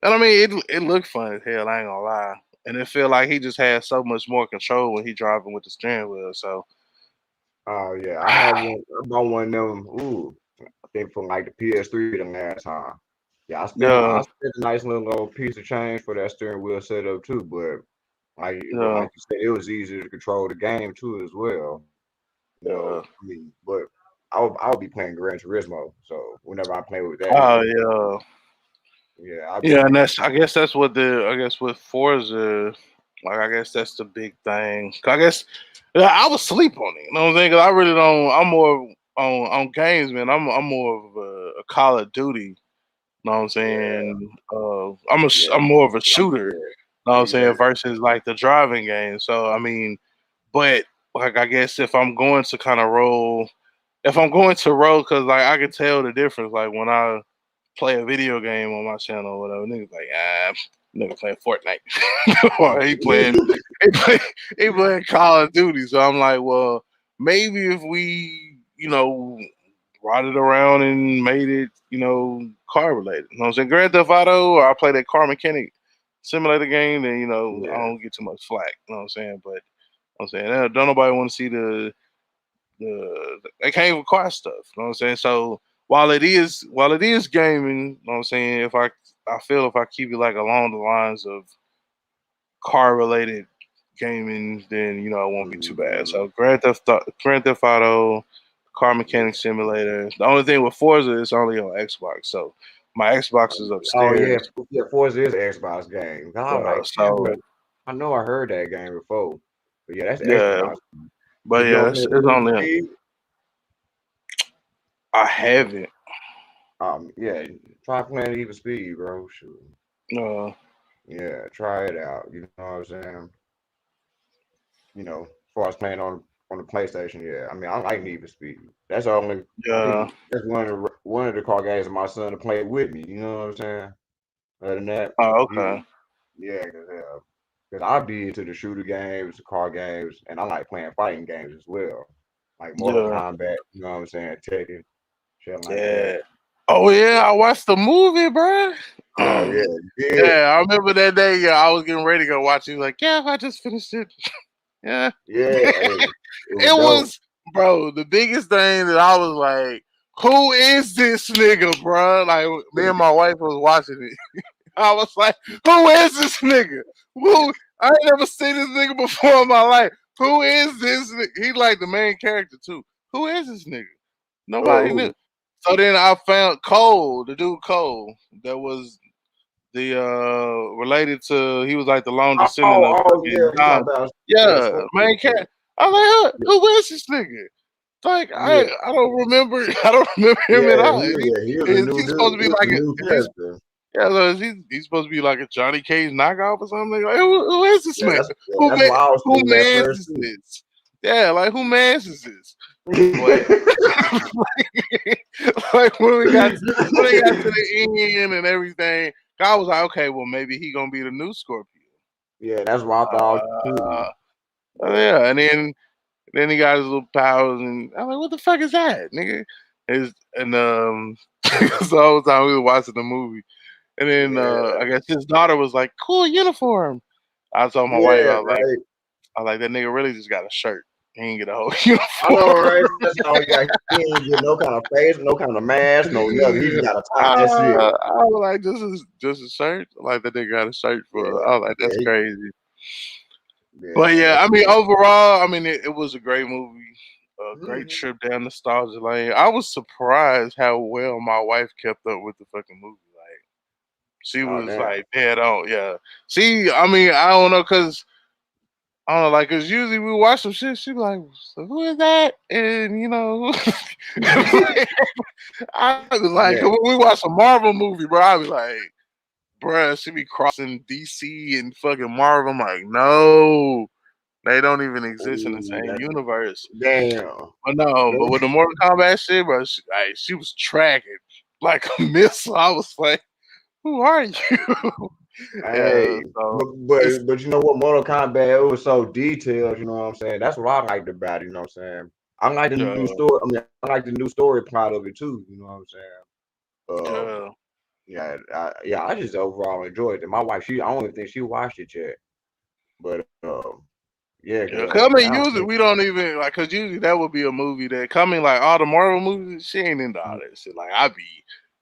And I mean it looked fun as hell, I ain't gonna lie. And it feel like he just has so much more control when he driving with the steering wheel. So Oh yeah, I have one. I bought one of them. Ooh, I think from like the PS3 the last time. Yeah, I yeah, spent a nice little piece of change for that steering wheel setup too. But yeah, like you said, it was easier to control the game too as well. yeah. I mean, but I would be playing Gran Turismo. So whenever I play with that, Oh yeah. yeah, I'll be Yeah, and playing. I guess with Forza, like I guess that's the big thing. 'Cause I guess yeah, I was sleep on it. You know what I'm saying? 'Cause I really don't. I'm more on games, man. I'm more of a Call of Duty. You know what I'm Yeah, saying? yeah, I'm more of a I'm shooter. scared. You know what I'm saying? Exactly. Versus like the driving game. So I mean, but like I guess if I'm going to kind of roll, if I'm going to roll, because like I can tell the difference. Like when I play a video game on my channel or whatever, niggas like, nigga playing Fortnite. Or he play, he playing Call of Duty. So I'm like, well, maybe if we, brought it around and made it, car related. You know what I'm saying? Grand Theft Auto, or I play that car mechanic simulator game, then I Yeah. don't get too much flack. You know what I'm saying? But I'm saying don't nobody want to see they can't require stuff. You know what I'm saying? So while it is gaming, you know what I'm saying, I feel if I keep it like along the lines of car related gaming, then it won't be too bad. Mhm. So Grand Theft Auto, Car Yeah. Mechanic Simulator. The only thing with Forza is only on Xbox. So my Xbox is Oh yeah, upstairs. yeah. Forza is an Xbox game. I was like, damn, So I know I heard that game before. But yeah, that's yeah, Xbox. but You been yeah, playing it's Need for only Speed? I haven't. Yeah, try playing Need for Speed, bro. Shoot. Uh, Yeah, try it out. You know what I'm saying? As far as playing on on the PlayStation. Yeah, I mean, I like Need for Speed. That's the only. I Yeah. think that's one of the car games that my son to play with me. You know what I'm saying? Other than that, Oh, he, okay. yeah, because I be into the shooter games, the car games, and I like playing fighting games as well, like Mortal Yeah. Kombat. You know what I'm saying? Tekken, shit like that. Yeah. Oh yeah, I watched the movie, bro. Oh yeah, yeah, Yeah, I remember that day. Yeah, I was getting ready to go watch it. He was like, yeah, I just finished it. Yeah. yeah. Hey, it was It dope. was, bro, the biggest thing that I was like, who is this nigga, bro? Like, me and my wife was watching it. I was like, who is this nigga? Who? I ain't never seen this nigga before in my life. Who is this nigga? He like the main character, too. Who is this nigga? Nobody knew. Who? So then I found Cole, the dude Cole, that was the related to, he was like the long descendant of Oh yeah, fucking you talking John. about Yeah, Scorpion? main character. I was like, Yeah, who is this nigga? Like yeah, I don't remember I don't remember him at yeah. all. He was a new He's supposed dude. to He be was like a new he's character. yeah, so he's supposed to be like a Johnny Cage knockoff or something. Like who is this Yeah, man? that's what I was Who thinking at mans first is too. this? Yeah, like who mans is this? But like when they got to the end and everything, I was like, okay, well maybe he gonna be the new Scorpion. Yeah, that's what I thought too. But Yeah, and then he got his little powers, and I'm like, what the fuck is that, nigga? So the whole time we were watching the movie, and then yeah, I guess his daughter was like, cool uniform. I told my wife, yeah, right. I was like, that nigga really just got a shirt. He ain't get a whole I know, uniform. right? That's all he got. He ain't get no kind of face, no kind of mask, no nothing. He just got a top. That's it. I was like, just a shirt. Like that nigga got a shirt for. Yeah, I was like, yeah, that's crazy. But yeah. yeah, That's I mean, overall, I mean, it was a great movie, a great Mhm. trip down nostalgia lane. I was surprised how well my wife kept up with the fucking movie. Like, she Oh was damn. like dead on. Yeah, I mean, I don't know, cause I don't know, like, cause usually we watch some shit. She be like, so who is that? And I was like, Yeah. when we watch a Marvel movie, bro, I be like, bruh, she be crossing DC and fucking Marvel. I'm like, no. They don't even exist in the Ooh, same universe. damn. But no, but with the Mortal Kombat shit, bro, she was tracking like a missile. I was like, who are you? Yeah, Hey, so but, it's but you know what? Mortal Kombat, it was so detailed. You know what I'm saying? That's what I liked about it. You know what I'm saying? I like the yeah, new story. I mean, I like the new story part of it too. You know what I'm saying? yeah, Yeah, yeah. I just overall enjoyed it. My wife, I don't even think she watched it yet. But yeah, yeah. Cause I mean, I don't usually think. we don't even like, cause usually that would be a movie that coming like all the Marvel movies. She ain't into all that shit. Like I be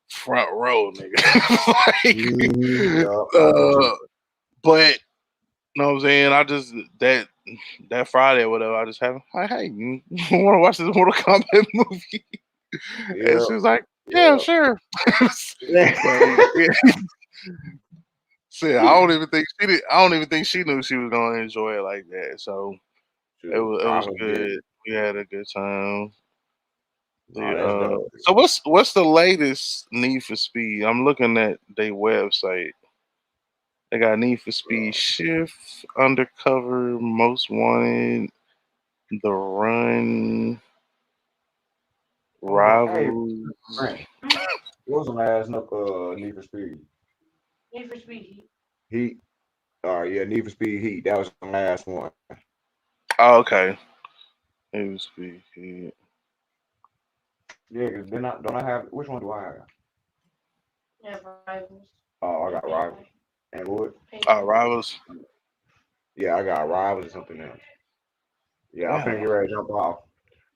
front row, nigga. Mm-hmm, like, yeah, I do too. but know what I'm saying? I just that Friday or whatever, I just have like, hey, you want to watch this Mortal Kombat movie? And Yeah, she was like, yeah, yeah. sure. So yeah, so yeah, I don't even think she knew she was gonna enjoy it like that. So Shoot, it I was was good. getting. We had a good time. Oh, that's dope. So what's the latest Need for Speed? I'm looking at their website. They got Need for Speed Shift, Undercover, Most Wanted, The Run, Hey, Rivals. Frank, what was the last Need for Speed? Need for Speed. Heat. Yeah, Need for Speed Heat. That was the last one. Oh, okay. Need for Speed. Yeah. Yeah, because then don't I have which one do I have? Yeah, Rivals. Oh, I And got Rivals. And what? Payback. Rivals. Yeah, I got Rivals and something else. Yeah, I'm finna Yeah. get ready to jump off.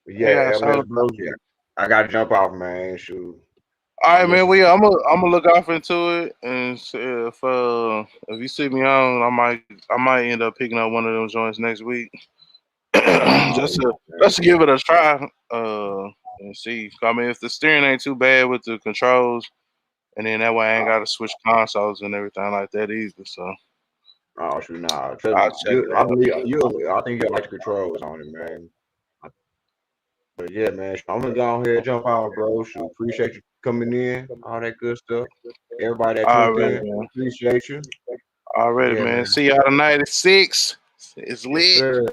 But yeah, Yeah. LS So, bro, yeah. I gotta jump off, man. Shoot. all I right, man. miss Well, you. yeah, I'm gonna look off into it, and see if you see me on, I might end up picking up one of them joints next week, Oh, just to yeah, just to give it a try. And see. I mean, if the steering ain't too bad with the controls, and then that way I ain't oh, got to switch consoles and everything like that either. So oh, shoot, nah. Trust I'll me. check it I out. believe you. I think you like the controls on it, man. But yeah, man. I'm gonna go ahead and jump out, bro. Shoot, appreciate you coming in, all that good stuff. Everybody that tuned Already, in, man. appreciate you. Already, Yeah, man. man. See y'all tonight at 6. It's Yes, lit. sir.